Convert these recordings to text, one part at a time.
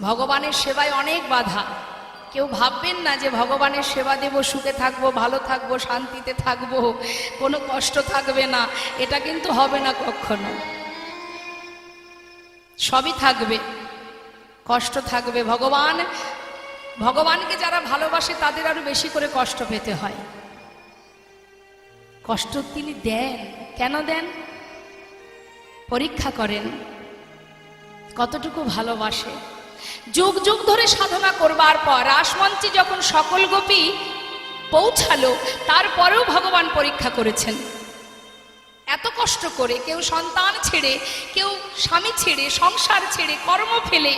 ভগবানের সেবায় অনেক বাধা। কেউ ভাববেন না যে ভগবানের সেবা দেব, সুখে থাকবো, ভালো থাকবো, শান্তিতে থাকবো, কোনো কষ্ট থাকবে না। এটা কিন্তু হবে না কখনো। সবই থাকবে, কষ্ট থাকবে। ভগবানকে যারা ভালোবাসে তাদের আরো বেশি করে কষ্ট পেতে হয়। কষ্ট তিনি দেন। কেন দেন? পরীক্ষা করেন কতটুকু ভালোবাসে। যুগ যুগ ধরে সাধনা করবার পর রাসমঞ্চে যখন সকল গোপী পৌঁছালো, তারপরেও ভগবান পরীক্ষা করেছেন। এত কষ্ট করে, কেউ সন্তান ছেড়ে, কেউ স্বামী ছেড়ে, সংসার ছেড়ে, কর্ম ফেলে,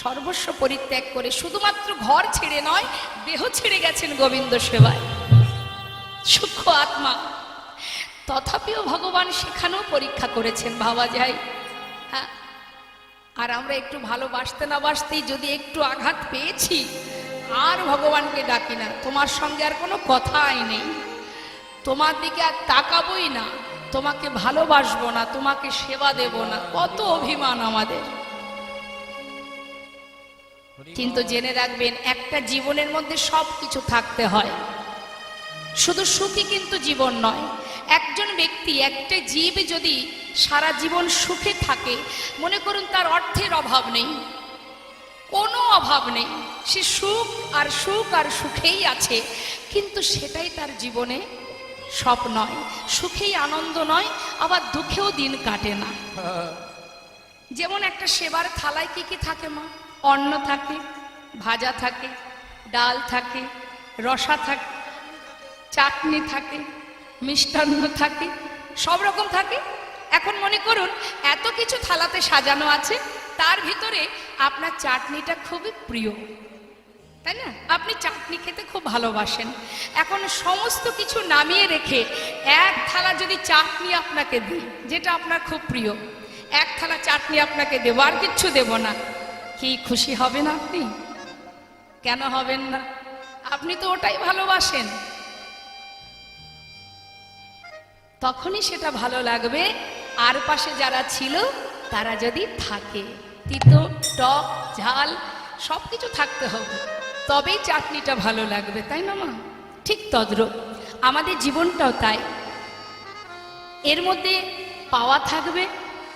সর্বস্ব পরিত্যাগ করে, শুধুমাত্র ঘর ছেড়ে নয়, দেহ ছেড়ে গেছেন গোবিন্দ সেবায়, সূক্ষ্ম আত্মা। তথাপিও ভগবান সেখানেও পরীক্ষা করেছেন, ভাবা যায়। হ্যাঁ, আর আমরা একটু ভালোবাসতে না বাসতেই যদি একটু আঘাত পেয়েছি, আর ভগবানকে ডাকি না, তোমার সঙ্গে আর কোনো কথাই নেই, তোমার দিকে আর তাকাবই না, তোমাকে ভালোবাসবো না, তোমাকে সেবা দেব না। কত অভিমান আমাদের। কিন্তু জেনে রাখবেন, একটা জীবনের মধ্যে সব কিছু থাকতে হয়, শুধু সুখী কিন্তু জীবন নয়। একজন ব্যক্তি, একটা জীব যদি সারা জীবন সুখে থাকে, মনে করুন তার অর্থের অভাব নেই, কোনো অভাব নেই, সে সুখ আর সুখ আর সুখেই আছে, কিন্তু সেটাই তার জীবনে সব নয়। সুখেই আনন্দ নয়, আবার দুঃখেও দিন কাটে না। যেমন একটা সেবার থালায় কি কি থাকে মা? অন্ন থাকে, ভাজা থাকে, ডাল থাকে, রসা থাকে, চাটনি থাকে, মিষ্টান্ন থাকে, সব রকম থাকে। এখন মনে করুন এত কিছু থালাতে সাজানো আছে, তার ভিতরে আপনার চাটনিটা খুবই প্রিয়, তাই না? আপনি চাটনি খেতে খুব ভালোবাসেন। এখন সমস্ত কিছু নামিয়ে রেখে এক থালা যদি চাটনি আপনাকে দিই, যেটা আপনার খুব প্রিয়, এক থালা চাটনি আপনাকে দেবো, আর কিচ্ছু দেব না, কি খুশি হবেন আপনি? কেন হবেন না? আপনি তো ওটাই ভালোবাসেন। তখনই সেটা ভালো লাগবে। আর পাশে যারা ছিল তারা যদি থাকে, তিতো, টক, ঝাল সব কিছু থাকতে হবে, তবেই চাটনিটা ভালো লাগবে, তাই না মা? ঠিক তদ্রূপ আমাদের জীবনটাও তাই। এর মধ্যে পাওয়া থাকবে,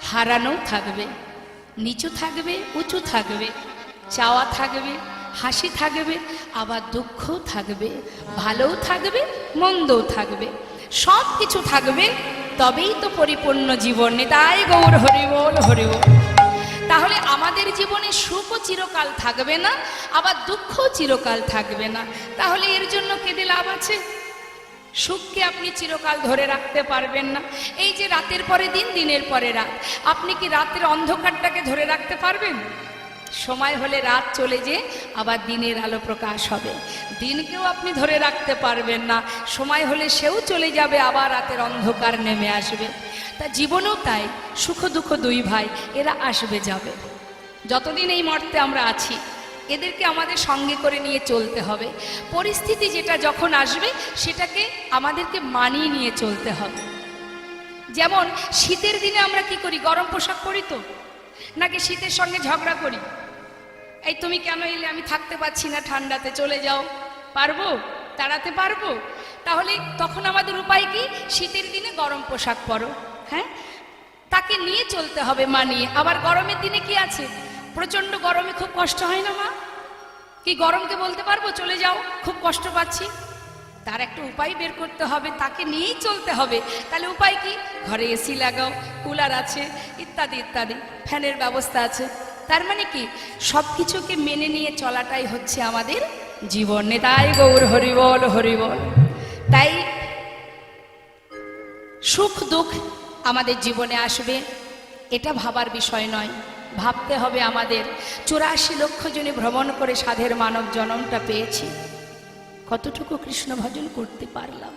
হারানো থাকবে, নিচু থাকবে, উঁচু থাকবে, চাওয়া থাকবে, হাসি থাকবে, আবার দুঃখও থাকবে, ভালোও থাকবে, মন্দও থাকবে, সব কিছু থাকবে, তবেই তো পরিপূর্ণ জীবন। তাই গৌর হরিবোল হরিবোল। তাহলে আমাদের জীবনে সুখও চিরকাল থাকবে না, আবার দুঃখও চিরকাল থাকবে না। তাহলে এর জন্য কেঁদে লাভ আছে? সুখকে আপনি চিরকাল ধরে রাখতে পারবেন না। এই যে রাতের পরে দিন, দিনের পরে রাত, আপনি কি রাতের অন্ধকারটাকে ধরে রাখতে পারবেন? সময় হলে রাত চলে যেয়ে আবার দিনের আলো প্রকাশ হবে। দিনকেও আপনি ধরে রাখতে পারবেন না, সময় হলে সেও চলে যাবে, আবার রাতের অন্ধকার নেমে আসবে। তা জীবনেও তাই, সুখ দুঃখ দুই ভাই, এরা আসবে যাবে। যতদিন এই মর্তে আমরা আছি, এদেরকে আমাদের সঙ্গে করে নিয়ে চলতে হবে। পরিস্থিতি যেটা যখন আসবে, সেটাকে আমাদেরকে মানিয়ে নিয়ে চলতে হবে। যেমন শীতের দিনে আমরা কি করি? গরম পোশাক পরি তো, নাকি শীতের সঙ্গে ঝগড়া করি? এই তুমি কেন এলে, আমি থাকতে পারছি না ঠান্ডাতে, চলে যাও। পারবো? তাড়াতে পারবো? তাহলে তখন আমাদের উপায় কি? শীতের দিনে গরম পোশাক পরো, হ্যাঁ, তাকে নিয়ে চলতে হবে, মানিয়ে। আবার গরমের দিনে কি আছে? প্রচন্ড গরমে খুব কষ্ট হয় না মা? কি গরমকে বলতে পারবো চলে যাও, খুব কষ্ট পাচ্ছি? তার একটা উপায় বের করতে হবে, তাকে নিয়েই চলতে হবে। তাহলে উপায় কি? ঘরে এসি লাগাও, কুলার আছে, ইত্যাদি ইত্যাদি, ফ্যানের ব্যবস্থা আছে। তার মানে কি? সব কিছুকে মেনে নিয়ে চলাটাই হচ্ছে আমাদের জীবন। তাই গৌর হরিবল হরিবল। তাই সুখ দুঃখ আমাদের জীবনে আসবে, এটা ভাবার বিষয় নয়। ভাবতে হবে আমাদের 84 লক্ষ জনে ভ্রমণ করে সাধের মানব জনমটা পেয়েছি, কতটুকু কৃষ্ণ ভজন করতে পারলাম,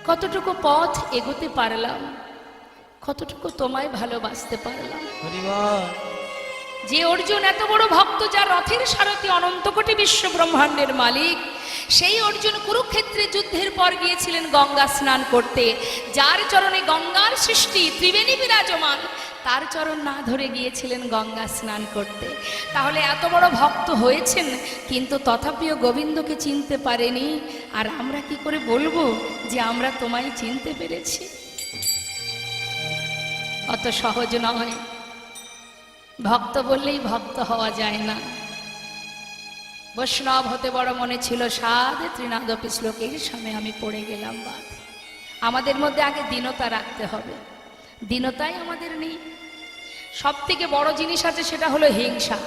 কতটুকু পথ এগোতে পারলাম, কতটুকু তোমায় ভালোবাসতে পারলাম। যে অর্জুন এত বড় ভক্ত, যার রথের সারথি অনন্ত কোটি বিশ্ব ব্রহ্মাণ্ডের মালিক, সেই অর্জুন কুরুক্ষেত্রে যুদ্ধের পর গিয়েছিলেন গঙ্গা স্নান করতে। যার চরণে গঙ্গার সৃষ্টি ত্রিবেণী বিরাজমান, তার চরণ না ধরে গিয়েছিলেন গঙ্গা স্নান করতে। তাহলে এত বড় ভক্ত হয়েছেন, কিন্তু তথাপিও গোবিন্দকে চিনতে পারেনি। আর আমরা কি করে বলবো যে আমরা তোমায় চিনতে পেরেছি? অত সহজ নয়। ভক্ত বললেই ভক্ত হওয়া যায় না। বৈষ্ণব হতে বড় মনে ছিল সাধ ত্রিনাদপি শ্লোকের সামনে আমি পড়ে গেলাম বাদ। আমাদের মধ্যে আগে দীনতা রাখতে হবে। দীনতাই আমাদের নেই। সব থেকে বড় জিনিস আছে, সেটা হলো হিংসা।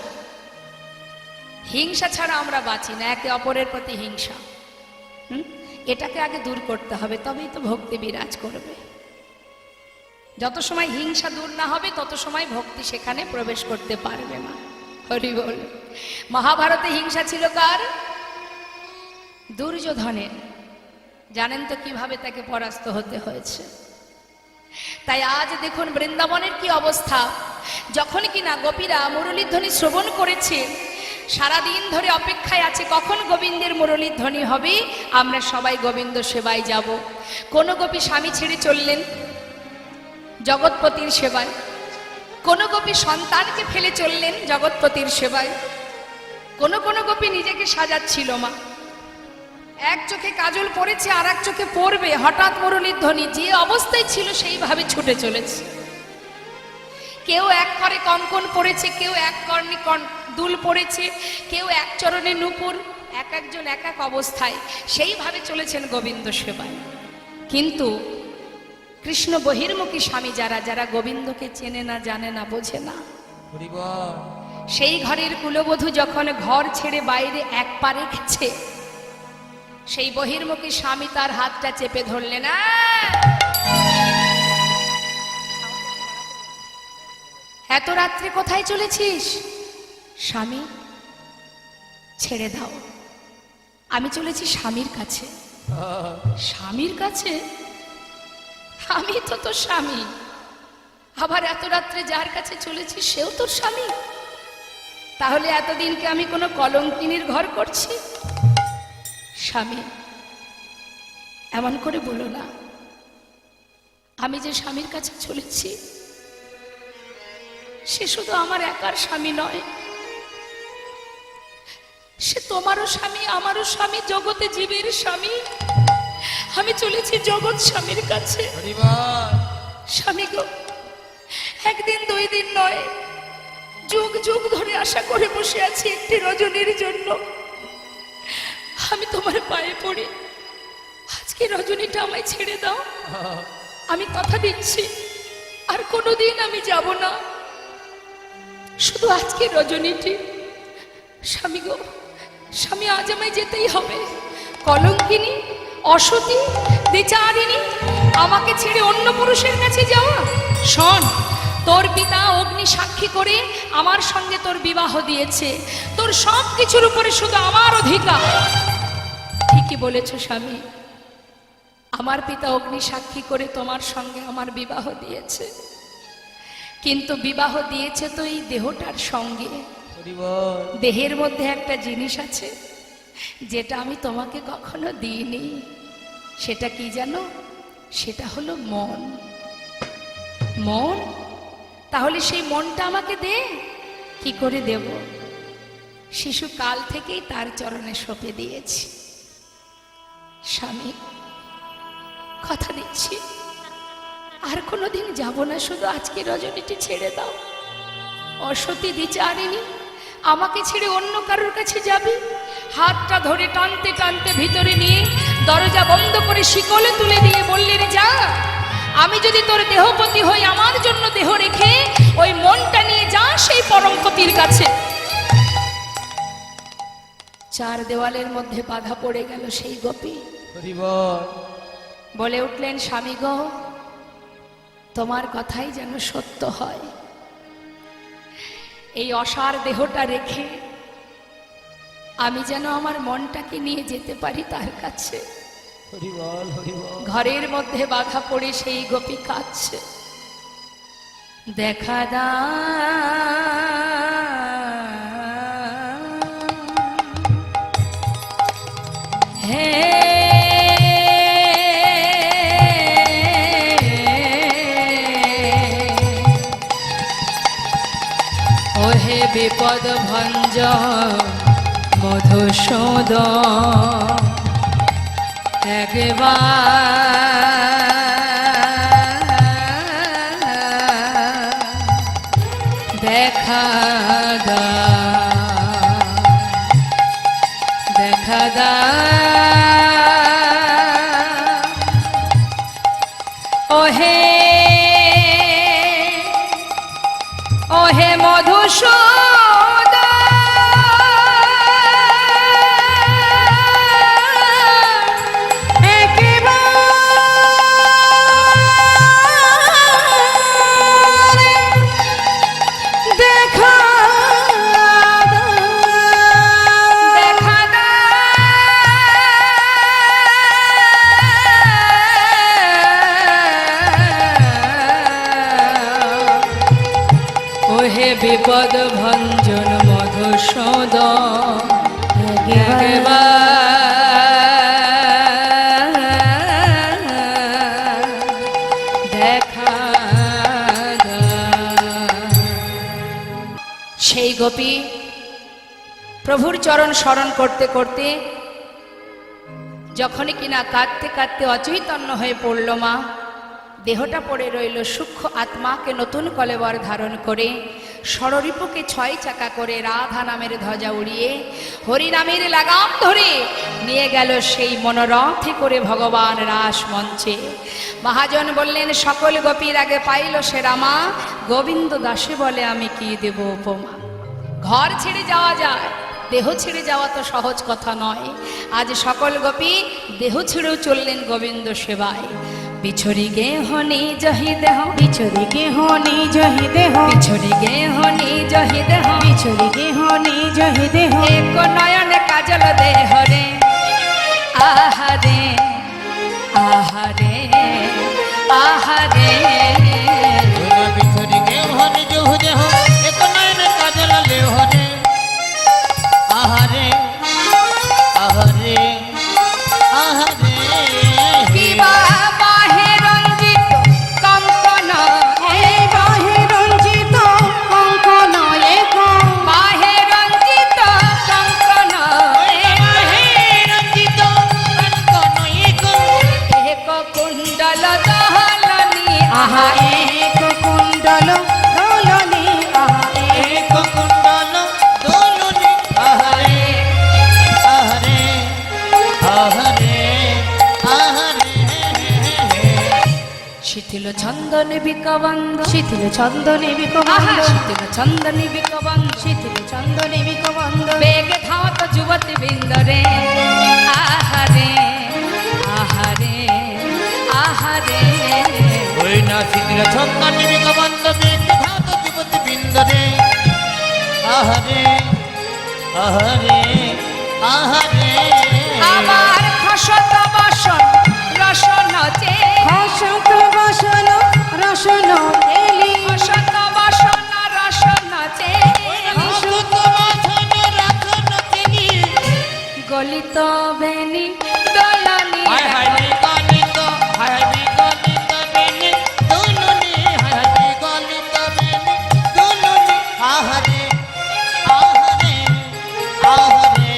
হিংসা ছাড়া আমরা বাঁচি না, একে অপরের প্রতি হিংসা। এটাকে আগে দূর করতে হবে, তবেই তো ভক্তি বিরাজ করবে। যত সময় হিংসা দূর না হবে তত সময় ভক্তি সেখানে প্রবেশ করতে পারবে না। হরি বল। মহাভারতে হিংসা ছিল কার? দুর্যোধনের। জানেন তো কিভাবে তাকে পরাস্ত হতে হয়েছে। তাই আজ দেখুন বৃন্দাবনের কি অবস্থা। যখন কিনা গোপীরা মুরলীর ধ্বনি শ্রবণ করেছে, সারাদিন ধরে অপেক্ষায় আছে কখন গোবিন্দের মুরলীর ধ্বনি হবে, আমরা সবাই গোবিন্দ সেবায় যাব। কোন গোপী স্বামী ছেড়ে চললেন জগৎপতির সেবায়, কোন গোপী সন্তানকে ফেলে চললেন জগৎপতির সেবায়, কোন কোন গোপী নিজেকে সাজাচ্ছিল মা। এক চোখে কাজল পড়েছে, আর এক চোখে পড়বে, হঠাৎ মুরলীর ধ্বনি, যে অবস্থায় ছিল সেইভাবে ছুটে চলেছে। কেউ এক করে কঙ্কন পড়েছে, কেউ এক কর্ণে দুল পড়েছে, কেউ এক চরণে নূপুর, এক একজন এক এক অবস্থায় সেইভাবে চলেছেন গোবিন্দ সেবায়। কিন্তু কৃষ্ণ বহির্মুখী স্বামী যারা, যারা গোবিন্দকে চেনে না, জানে না, বোঝে না, সেই ঘরের কুলবধূ যখন ঘর ছেড়ে বাইরে এক পা রেখেছে, সেই বহির্মুখী স্বামী তার হাতটা চেপে ধরলেন। এত রাত্রে কোথায় চলেছিস? স্বামী ছেড়ে দাও, আমি চলেছি স্বামীর কাছে। স্বামীর কাছে? আমি তো তোর স্বামী। আবার এত রাত্রে যার কাছে চলেছি সেও তোর স্বামী? তাহলে এতদিনকে আমি কোনো কলঙ্কিনীর ঘর করছি? স্বামী এমন করে বলো না। আমি যে স্বামীর কাছে চলেছি, সে শুধু আমার একার স্বামী নয়, সে তোমারও স্বামী, আমারও স্বামী, জগতে জীবের স্বামী। আমি চলেছি জগৎ স্বামীর কাছে। স্বামী গো, একদিন দুই দিন নয়, যুগ যুগ ধরে আশা করে বসে আছি একটি রজনীর জন্য। আমি তোমার পায়ে পড়ি, আজকে রজনীটা আমায় ছেড়ে দাও। আমি কথা দিচ্ছি আর কোনোদিন আমি যাব না, শুধু আজকে রজনীটি। স্বামী গো, স্বামী আজ আমায় যেতেই হবে। কলঙ্কিনী, অসতী, দ্বিচারিণী, আমাকে ছেড়ে অন্য পুরুষের কাছে যাওয়া। শোন, তোর পিতা অগ্নি সাক্ষী করে আমার সঙ্গে তোর বিবাহ দিয়েছে, তোর সব কিছুর উপরে শুধু আমার অধিকার। ঠিকই বলেছ স্বামী, আমার পিতা অগ্নি সাক্ষী করে তোমার সঙ্গে আমার বিবাহ দিয়েছে, কিন্তু বিবাহ দিয়েছে তো এই দেহটার সঙ্গে। দেহের মধ্যে একটা জিনিস আছে যেটা আমি তোমাকে কখনো দিইনি। সেটা কি জানো? সেটা হলো মন। মন? তাহলে সেই মনটা আমাকে দে। কি করে দেব? শিশুকাল থেকেই তার চরণে সঁপে দিয়েছি। স্বামী কথা দিচ্ছি আর কোনোদিন যাব না, শুধু আজকে রজনীটি ছেড়ে দাও। অসতী দ্বিচারিণী, আমাকে ছেড়ে অন্য কারোর কাছে যাবি? হাতটা ধরে টানতে টানতে ভিতরে নিয়ে দরজা বন্ধ করে শিকলে তুলে দিয়ে বললেন, যা, আমি যদি তোর দেহপতি হই, আমার জন্য দেহ রেখে ওই মনটা নিয়ে যা সেই পরমপতির কাছে। চার দেওয়ালের মধ্যে বাধা পড়ে গেল সেই গোপী। বলে উঠলেন, স্বামী গো, তোমার কথাই যেন সত্য হয়। এই অসার দেহটা রেখে আমি যেন আমার মনটাকে নিয়ে যেতে পারি তার কাছে। ঘরের মধ্যে বাধা পড়ে সেই গোপী কাঁদছে। দেখা দা হে বিপদ ভঞ্জন মধুসূদন একবার দেখা দা ওহে ওহে মধুসূদন বিপদ ভঞ্জন মধুসূদন দেখা সেই গোপী প্রভুর চরণ স্মরণ করতে করতে যখনই কিনা কাঁদতে কাঁদতে অচৈতন্য হয়ে পড়ল মা, দেহটা পড়ে রইল, সূক্ষ্ম আত্মাকে নতুন কলেবর ধারণ করে ষড়রিপুকে 6 চাকা করে রাধা নামের ধ্বজা উড়িয়ে হরি নামের লাগাম ধরে নিয়ে গেল সেই মনোরথে করে ভগবান রাস মঞ্চে। মহাজন বললেন, সকল গোপীর আগে পাইল সে রামা, গোবিন্দ দাসে বলে আমি কি দেব উপমা। ঘর ছেড়ে যাওয়া যায়, দেহ ছেড়ে যাওয়া তো সহজ কথা নয়। আজ সকল গোপী দেহ ছেড়েও চললেন গোবিন্দ সেবায়। बिछोरी गे होनी जही देह, बिछोरी गे होनी जही देह, बिछोरी गे होनी जही देह, बिछोरी गे होनी जही देह, एक नयन काजल देह रे आहारे आहारे आहारे। बिछोरी गे होनी जही देह, एक नयन काजल देह रे आहारे आहारे आहारे। শিথিল চন্দনে বিকবন্ধ, শিথিল চন্দনে বিকবন্ধ, শিথিল চন্দনে বিকবন্ধ, শিথিল চন্দনে বিকবন্ধ, বেগে ধাওত যুবতী বৃন্দরে আহারে আহারে আহারে। ওই না শিথিল চন্দনে বিকবন্ধ, বেগে ধাওত যুবতী বৃন্দরে আহারে আহারে আহারে। আমার খসত বসন রসন চে, খসত বসন রসন এলি, খসত বসন রসন চে, খসত বসন রসন তেলি, গলিত বেনি দোলনি হায় হায় বিগলিত, হায় হায় বিগলিত বেনি দুলুনি, হায় হায় বিগলিত বেনি দুলুনি আহারে আহারে আহারে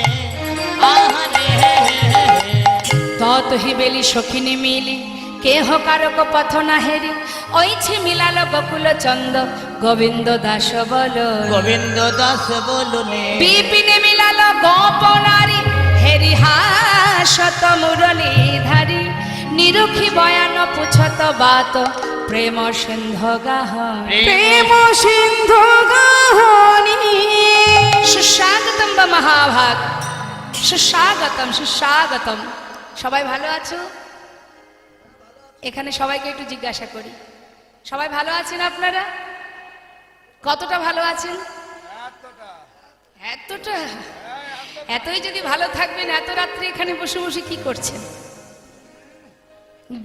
আহারে। তত হি বেলি সখিনী মিলি কেহ কারক পথ না হেরি, ওইছে মিলাল বকুল চন্দ গোবিন্দ দাস বল। গোবিন্দ দাস বলুনে বিপিনে মিলাল গোপনারী হেরি হাসত মুরলী ধারী, নিরুখি বয়ান পুছত বাত প্রেম সিন্ধ গাহ। প্রেম সিন্ধু গাহনি। সুস্বাগতম বা মহাভাগ, সুস্বাগতম সুস্বাগতম। সবাই ভালো আছো? এখানে সবাইকে একটু জিজ্ঞাসা করি, সবাই ভালো আছেন আপনারা? কতটা ভালো আছেন? এতটা? এতই যদি ভালো থাকবেন, এত রাত্রে এখানে বসে বসে কি করছেন?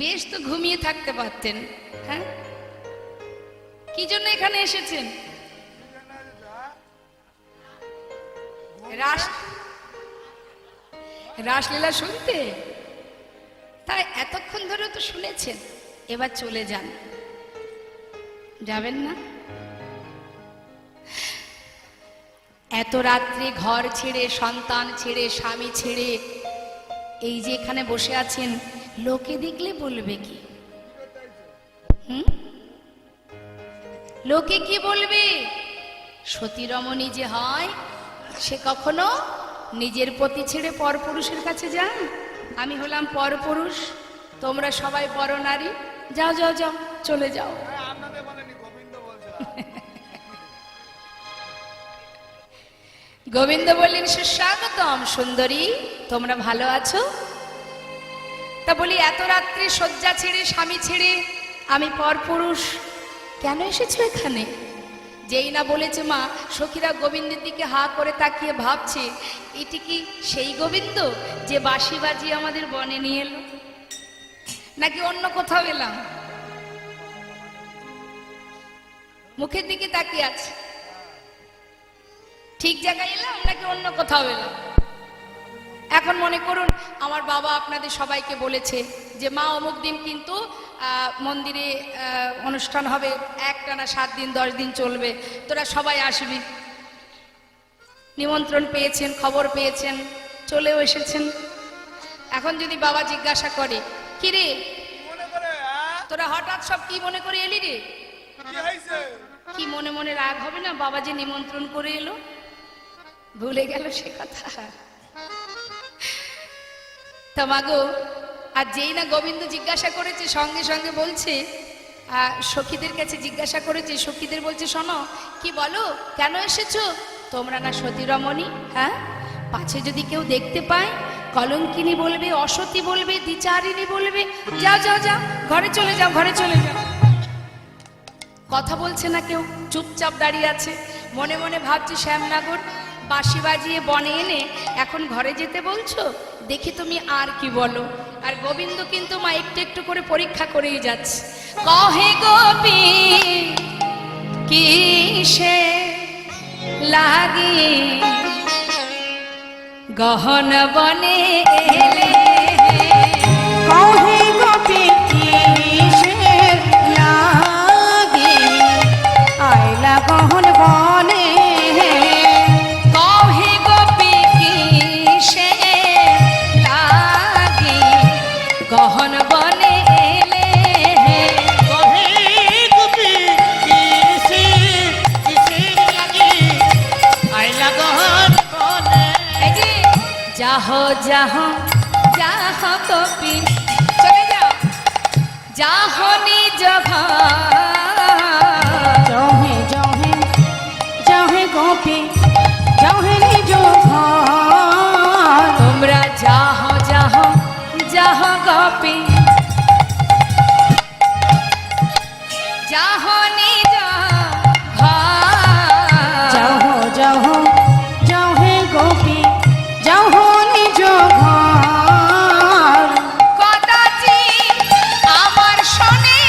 বেশ তো ঘুমিয়ে থাকতে পারতেন। হ্যাঁ, কি জন্য এখানে এসেছেন? রাসলীলা শুনতে? তাই এতক্ষণ ধরে তো শুনেছেন, এবার চলে যান। যাবেন না? এত রাত্রে ঘর ছেড়ে, সন্তান ছেড়ে, স্বামী ছেড়ে এই যে এখানে বসে আছেন, লোকে দেখলে বলবে কি? লোকে কি বলবে? সতী রমণী যে হয় সে কখনো নিজের পতি ছেড়ে পরপুরুষের কাছে যায়? আমি হলাম পরপুরুষ, তোমরা সবাই পরনারী। যাও যাও যাও, চলে যাও। গোবিন্দ বললেন, সুস্বাগতম সুন্দরী, তোমরা ভালো আছো? তা বলি, এত রাত্রে শয্যা ছেড়ে, স্বামী ছেড়ে আমি পরপুরুষ, কেন এসেছো এখানে? যেই না বলেছে মা, সখীরা গোবিন্দের দিকে হা করে তাকিয়ে ভাবছে, এটি কি সেই গোবিন্দ যে বাঁশি বাজিয়ে আমাদের বনে নিয়ে এলো, নাকি অন্য কোথাও এলাম? মুখের দিকে তাকিয়ে আছে, ঠিক জায়গায় এলাম নাকি অন্য কোথাও এলাম? এখন মনে করুন, আমার বাবা আপনাদের সবাইকে বলেছে যে মা অমুক দিন কিন্তু মন্দিরে অনুষ্ঠান হবে, একটানা 7 দিন 10 দিন চলবে, তোরা সবাই আসবি। নিমন্ত্রণ পেয়েছেন, খবর পেয়েছেন, চলেও এসেছেন। এখন যদি বাবা জিজ্ঞাসা করে, কি রে তোরা হঠাৎ সব কি মনে করে এলি রে? কি মনে মনে রাগ হবে না, বাবা যে নিমন্ত্রণ করে এলো, ভুলে গেল সে কথা? তা মাগো, আর যেই না গোবিন্দ জিজ্ঞাসা করেছে, সঙ্গে সঙ্গে বলছে, সখীদের কাছে জিজ্ঞাসা করেছে, সখীদের বলছে, শোনো, কি বলো, কেন এসেছো? তোমরা না সতী রমণী? হ্যাঁ, পাছে যদি কেউ দেখতে পায়, কলঙ্কিনী বলবে, অসতী বলবে, দ্বিচারিণী বলবে। যাও যাও যাও, ঘরে চলে যাও, ঘরে চলে যাও। কথা বলছে না কেউ, চুপচাপ দাঁড়িয়ে আছে। মনে মনে ভাবছে, শ্যামনগর বাঁশি বাজিয়ে বনে এনে এখন ঘরে যেতে বলছো, দেখি তুমি আর কি বলো। আর গোবিন্দ কিন্তু মা একটু একটু করে পরীক্ষা করেই যাচ্ছে। কহে গোপী কিসে লাগি গহন বনে এলে, কহে গোপী কিসের লাগি আইলা গহন বনে, কহে গোপী কিসে লাগি গহন বনে এলে, কহে গোপী কিসের লাগি আইলা গহন বনে। এই যে যাহ যাহ যাহ গোপী, চলে যাও, যাহ নিজ ঘর, জহে জহে জহে গোপী জহে নিজ ঘর, তোমরা যাহ যাহ যাহ গোপী যাহ নিজ ঘর, যাহ যাহ জহে গোপী যাহ নিজ ঘর, কদাচিৎ আমার শোনে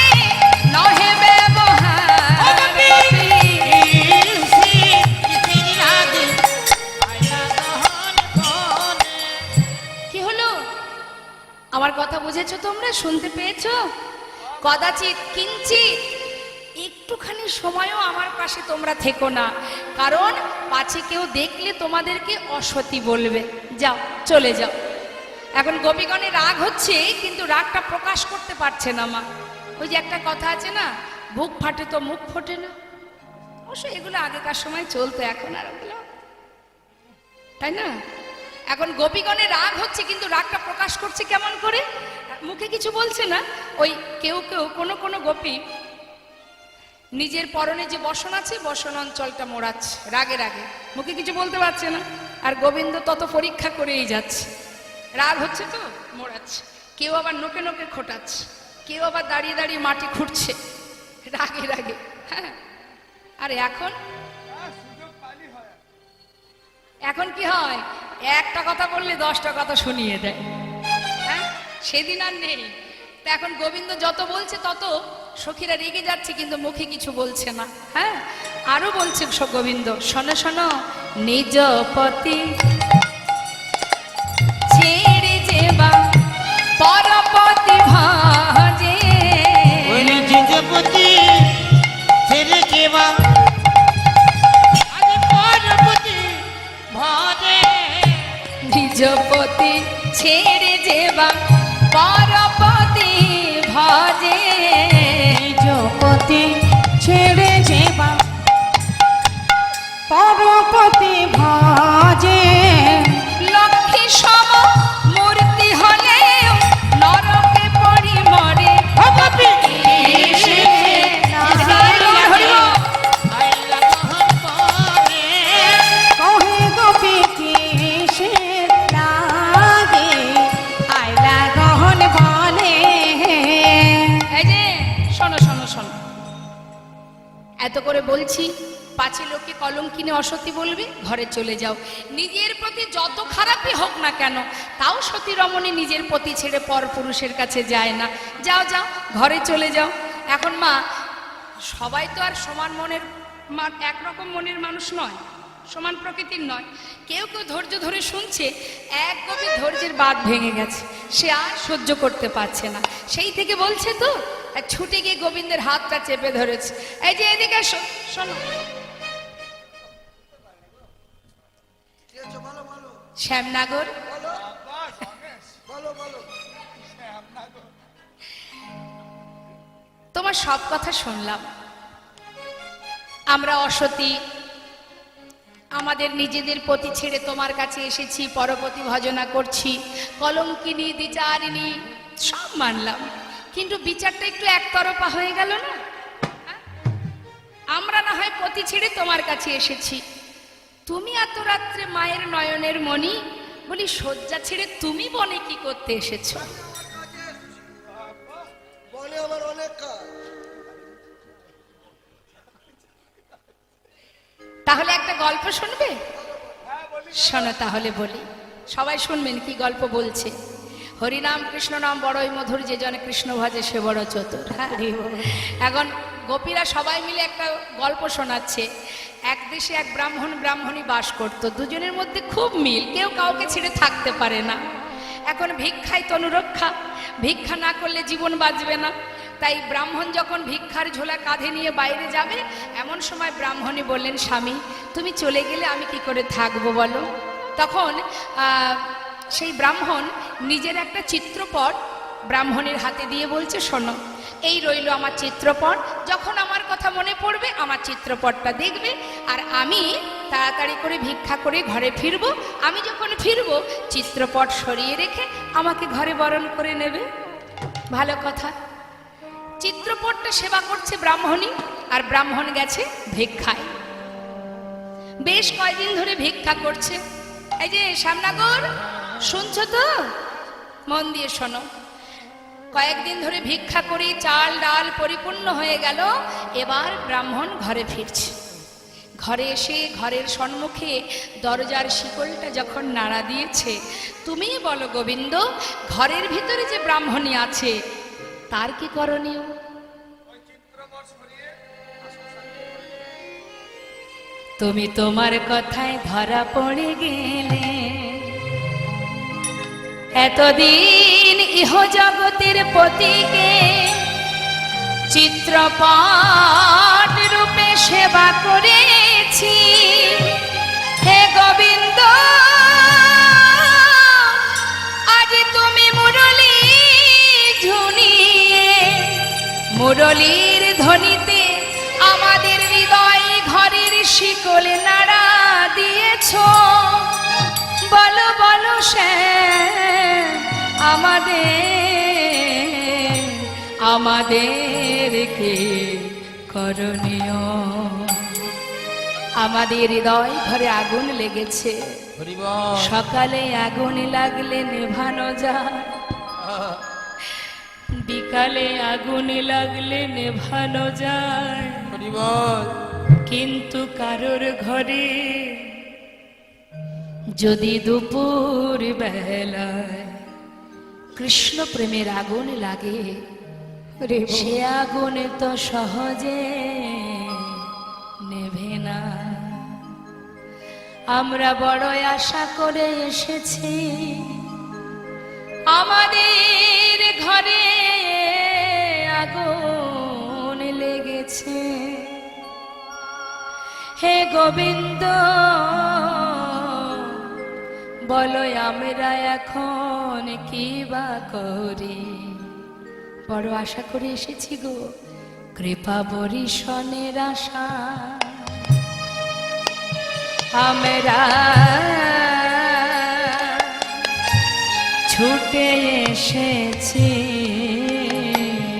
নহে ব্যবহার, কি হলো? আমার কথা বুঝেছো তোমরা? শুনতে পেয়েছো? কদাচিৎ, কিঞ্চিৎ, একটুখানি সময়ও আমার পাশে তোমরা থেকো না, কারণ পাছে কেউ দেখলে তোমাদেরকে অসতী বলবে। যাও, চলে যাও। এখন গোপীগণের রাগ হচ্ছে, কিন্তু রাগটা প্রকাশ করতে পারছে না মা। ওই যে একটা কথা আছে না, বুক ফাটে তো মুখ ফোটে না। অবশ্য এগুলো আগেকার সময় চলতো, এখন আর ওগুলো, তাই না? এখন গোপীগণের রাগ হচ্ছে, কিন্তু রাগটা প্রকাশ করছে কেমন করে? মুখে কিছু বলছে না। ওই কেউ কেউ কোনো কোনো গোপী নিজের পরনে যে বসন আছে, বসন অঞ্চলটা মোড়াচ্ছে রাগে রাগে, মুখে কিছু বলতে পারছে না। আর গোবিন্দ তত পরীক্ষা করেই যাচ্ছে, রাগ হচ্ছে তো মোড়াচ্ছে। কেউ আবার নোকে নোকে খোটাচ্ছে, কেউ আবার দাঁড়িয়ে দাঁড়িয়ে মাটি খুঁড়ছে রাগে রাগে। হ্যাঁ, আর এখন এখন কি হয়, একটা কথা বললে 10টা কথা শুনিয়ে দেয়। হ্যাঁ, সেদিন আর নেই। তা এখন গোবিন্দ যত বলছে তত সখীরা রেগে যাচ্ছে, কিন্তু মুখে কিছু বলছে না। হ্যাঁ, আরো বলছে গোবিন্দ, শোনো শোনো, নিজ পতি ছেড়ে যেবা পরপতি ভাজে, পতি ছেড়ে যেবা আজ পরপতি নিজপতি ছেড়ে যেবা পরপতি ভজে, নিজপতি ছেড়ে যেবা পরপতি ভজে, লক্ষ্মী সম মূর্তি হলে নরকে পড়ি মরে। আইলা গহন পরে কহে গোপী কিসে লাগে, আইলা গহন বলে। এই যে শোনো শোনো শোনো, এত করে বলছি, পাছে লোকে কলম কিনে অসতী বলবে, ঘরে চলে যাও। নিজের প্রতি যত খারাপই হোক না কেন, তাও সতী রমণী নিজের প্রতি ছেড়ে পর পুরুষের কাছে যায় না। যাও যাও, ঘরে চলে যাও। এখন মা, সবাই তো আর সমান মনের একরকম মনের মানুষ নয়, সমান প্রকৃতির নয়। কেউ কেউ ধৈর্য ধরে শুনছে, এক গভীর ধৈর্যের বাঁধ ভেঙে গেছে, সে আর সহ্য করতে পারছে না, সেই থেকে বলছে তো, আর ছুটে গিয়ে গোবিন্দের হাতটা চেপে ধরেছে। এই যে এদিকে এসো, শোনো। শ্যামনগর, তোমার সব কথা শুনলাম। আমরা অসতী, আমাদের নিজেদের প্রতি ছেড়ে তোমার কাছে এসেছি, পরপতি ভজনা করছি, কলঙ্কিনী দ্বিচারিণী সব মানলাম, কিন্তু বিচারটা একটু একতরফা হয়ে গেল না? আমরা না হয় পতি ছেড়ে তোমার কাছে এসেছি, তুমি এত রাত্রে মায়ের নয়নের মণি, বলি শয্যা ছেড়ে তুমি বনে কি করতে এসেছো? বনে আমার অনেক কাজ। তাহলে একটা গল্প শুনবে? শোনো তাহলে বলি, সবাই শুনবেন কি গল্প বলছে। হরিনাম কৃষ্ণ নাম বড়ই মধুর, যে জনে কৃষ্ণ ভজে সে বড় চতুর। হ্যাঁ, এখন গোপীরা সবাই মিলে একটা গল্প শোনাচ্ছে। এক দেশে এক ব্রাহ্মণ ব্রাহ্মণী বাস করত, দুজনের মধ্যে খুব মিল, কেউ কাউকে ছেড়ে থাকতে পারে না। এখন ভিক্ষাই তনুরক্ষা, ভিক্ষা না করলে জীবন বাঁচবে না। তাই ব্রাহ্মণ যখন ভিক্ষার ঝোলা কাঁধে নিয়ে বাইরে যাবে, এমন সময় ব্রাহ্মণী বললেন, স্বামী তুমি চলে গেলে আমি কি করে থাকবো বলো? তখন সেই ব্রাহ্মণ নিজের একটা চিত্রপট ব্রাহ্মণের হাতে দিয়ে বলছে, শোনো এই রইল আমার চিত্রপট, যখন আমার কথা মনে পড়বে আমার চিত্রপটটা দেখবে, আর আমি তাড়াতাড়ি করে ভিক্ষা করে ঘরে ফিরবো। আমি যখন ফিরবো চিত্রপট সরিয়ে রেখে আমাকে ঘরে বরণ করে নেবে। ভালো কথা। চিত্রপটটা সেবা করছে ব্রাহ্মণী, আর ব্রাহ্মণ গেছে ভিক্ষায়। বেশ কয়দিন ধরে ভিক্ষা করছে। এই যে শ্যামনগর, শুনছো তো? মন দিয়ে শোনো। কয়েকদিন ধরে ভিক্ষা করে চাল ডাল পরিপূর্ণ হয়ে গেল, এবার ব্রাহ্মণ ঘরে ফিরছে। ঘরে এসে ঘরের সম্মুখে দরজার শিকলটা যখন নাড়া দিয়েছে, তুমি বলো গোবিন্দ, ঘরের ভিতরে যে ব্রাহ্মণী আছে তার কি করণীয়? তুমি তোমার কথায় ধরা পড়ে গেলে, এতদিন ইহ জগতের পতিকে চিত্রপট রূপে সেবা করেছি। হে গোবিন্দ, আজ তুমি মুরলী ঝুনিয়ে মুরলীর ধ্বনিতে আমাদের হৃদয় ঘরের শিকল নাড়া দিয়েছ। বলো বলো শ্যাম, আমাদেরকে করণীয়। আমাদের হৃদয় ঘরে আগুন লেগেছে, সকালে আগুন লাগলে নেভানো যায়, বিকালে আগুন লাগলে নেভানো যায়, কিন্তু কারোর ঘরে যদি দুপুর বেলায় কৃষ্ণ প্রেমের আগুন লাগে, সে আগুন তো সহজে নেভে না। আমরা বড় আশা করে এসেছি, আমাদের ঘরে আগুন লেগেছে। হে গোবিন্দ, বলো আমরা এখন কি বা করি। বড় আশা করে এসেছি গো, কৃপা বরিশনের আশা। আমরা ছুটে এসেছি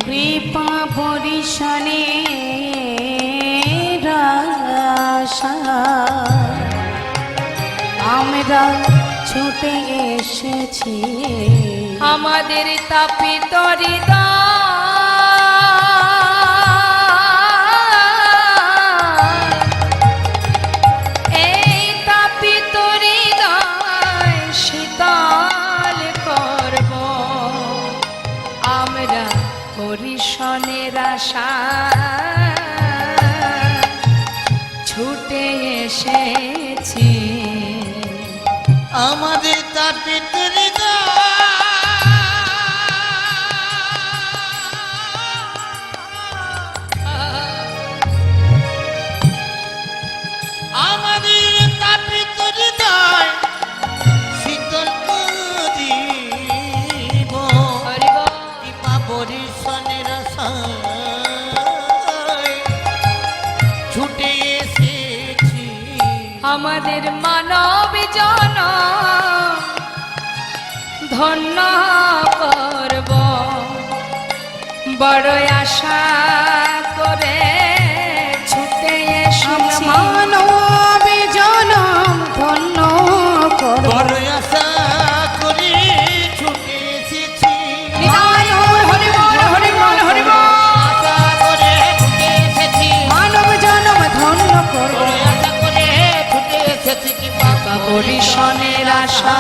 কৃপা বরিশনে আশা। আমরা ছুটে এসেছি আমাদের তাপিত হৃদয়, এই তাপিত হৃদয় শীতল করব আমরা বরিশনের আশা। ছুটে এসেছি আমাদের তাপিত আমাদের তাপিত হৃদয় শীতল করিব কৃপা বরিশনের আশায় ছুটে এসেছি। আমাদের মানব জন ধন্য করব বড় আশা করে ছুটে এসেছি। মানব জনম ধন্য করব বড় আশা করে ছুটে এসেছি। হরি বল হরি বল হরি বল। আশা করে ছুটে এসেছি। মানব জনম ধন্য করব বড় আশা করে ছুটে এসেছি কি বাবা বরিশনের আশা।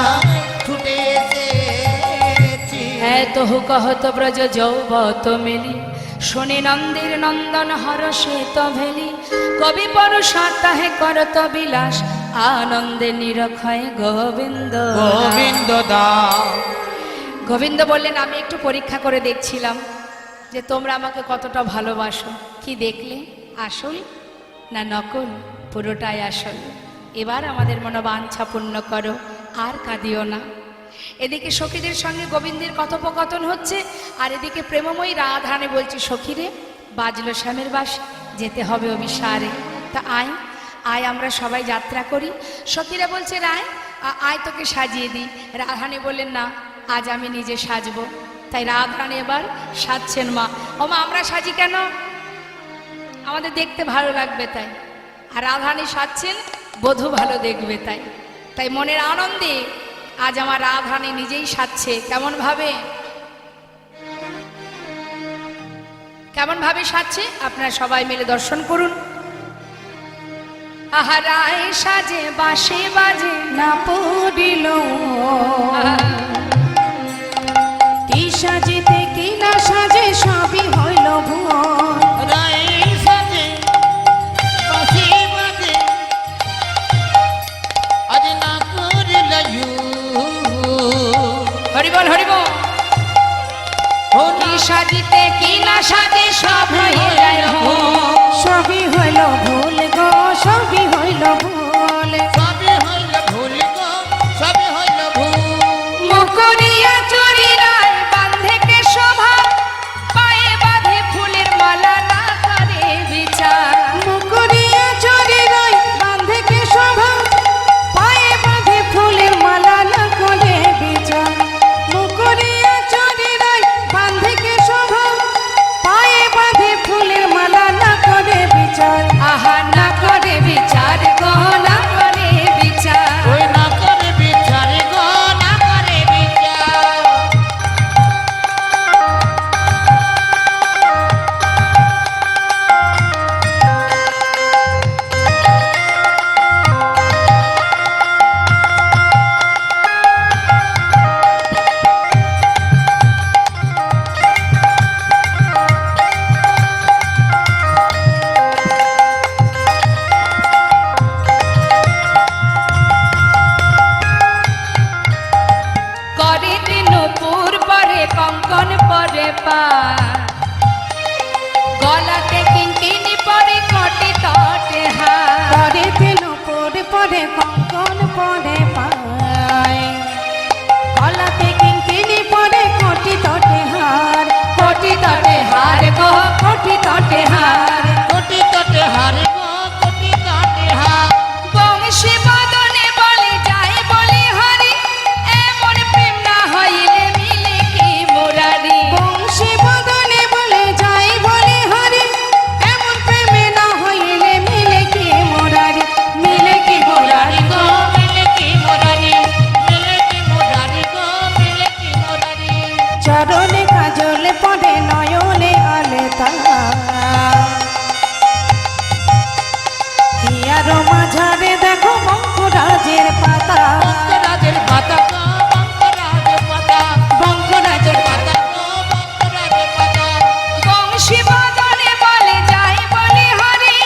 ছুটে এসেছি। এত কহত ব্রজ যৌবত মেলি, শুনি নন্দের নন্দন হরষিত ভেলি। কবি পরশা তাহে করত বিলাস, আনন্দে নিরক্ষয় গোবিন্দ। গোবিন্দ দা গোবিন্দ বললেন, আমি একটু পরীক্ষা করে দেখছিলাম যে তোমরা আমাকে কতটা ভালোবাসো। কি দেখলে? আসল না নকল? পুরোটাই আসল। এবার আমাদের মনোবাঞ্ছা পূর্ণ করো, আর কাঁদিও না। এদিকে সখীদের সঙ্গে গোবিন্দের কথোপকথন হচ্ছে, আর এদিকে প্রেমময়ী রাধারানী বলছে, সখীরে বাজলো শ্যামের বাঁশি, যেতে হবে অভিসারে। তা আয় আয় আমরা সবাই যাত্রা করি। সখীরা বলছে, রায় আয় তোকে সাজিয়ে দিই। রাধারানী বললেন, না আজ আমি নিজে সাজবো। তাই রাধারানী এবার সাজছেন। মা ও মা, আমরা সাজি কেন? আমাদের দেখতে ভালো লাগবে তাই। আর রাধারানী সাজছেন, বধূ ভালো দেখবে তাই। তাই মনের আনন্দে আজ আমার রাধারানী নিজেই সাজছে। কেমন ভাবে সাজছে আপনারা সবাই মিলে দর্শন করুন। আহারায় সাজে বাঁশি বাজে না পড়িল কি সাজিতে কি না সাজে সবই হইল ভুল। রাই সাজে বাঁশি বাজে আজ না করিল হরিবল হরিবল। কি সাজিতে কি না সাজে সব হয়ে যায় ভুল। সবই হইল ভুল গো, সবই হইল ভুল। সবই হইল ভুল গো, সবই হইল ভুল। মুকুরিয়া চুরিরায় বাঁধে কে শোভা, পায়ে বাঁধে ফুলের মালা না করে বিচার। মুকুরিয়া চরিরাই বাঁধে কে শোভা, পায়ে বাঁধে ফুলের মালা না করে বিচার। মুকুরিয়া চরিরাই বাঁধে কে শোভা, পায়ে বাঁধে ফুলের মালা না করে বিচার। আহা না করে বিচার গো, না করে বিচার। ওই না করে বিচার গো, না করে বিচার। করে নূপুর পরে কঙ্কন পরে পা, গলাতে কিঙ্কিনি পরে কটি তটে হাত। পরে তেল পরে পরে কঙ্কন পরে পায়, গলাতে কিঙ্কিনি পরে কোটি তটে হার, কোটি তটে হার গো কোটি তটে হার। কোটি তটে হারে গো কোটি তটে হার। বংশী বদনে বলে যায় বলে হারি, এমন প্রেম না হইলে মিলে কি মুরারি। বংশী বদনে বলে যাই বলে হারি, এমন প্রেমে না হইলে মিলে কি মোরারি, মিলে কি মোরারি গো। মিলে কি মোরারি, মিলে কি মোরারি গো মিলে কি মোরারি। চরণে কাজল পড়ে নয়নে আলতা, হিয়ার মাঝারে দেখো বঙ্করাজের পাতা, বঙ্করাজের পাতা গো বঙ্করাজের পাতা, বঙ্করাজের পাতা। গো বঙ্করাজের পাতা। বংশী বদনে বলে যায় বলে হারি,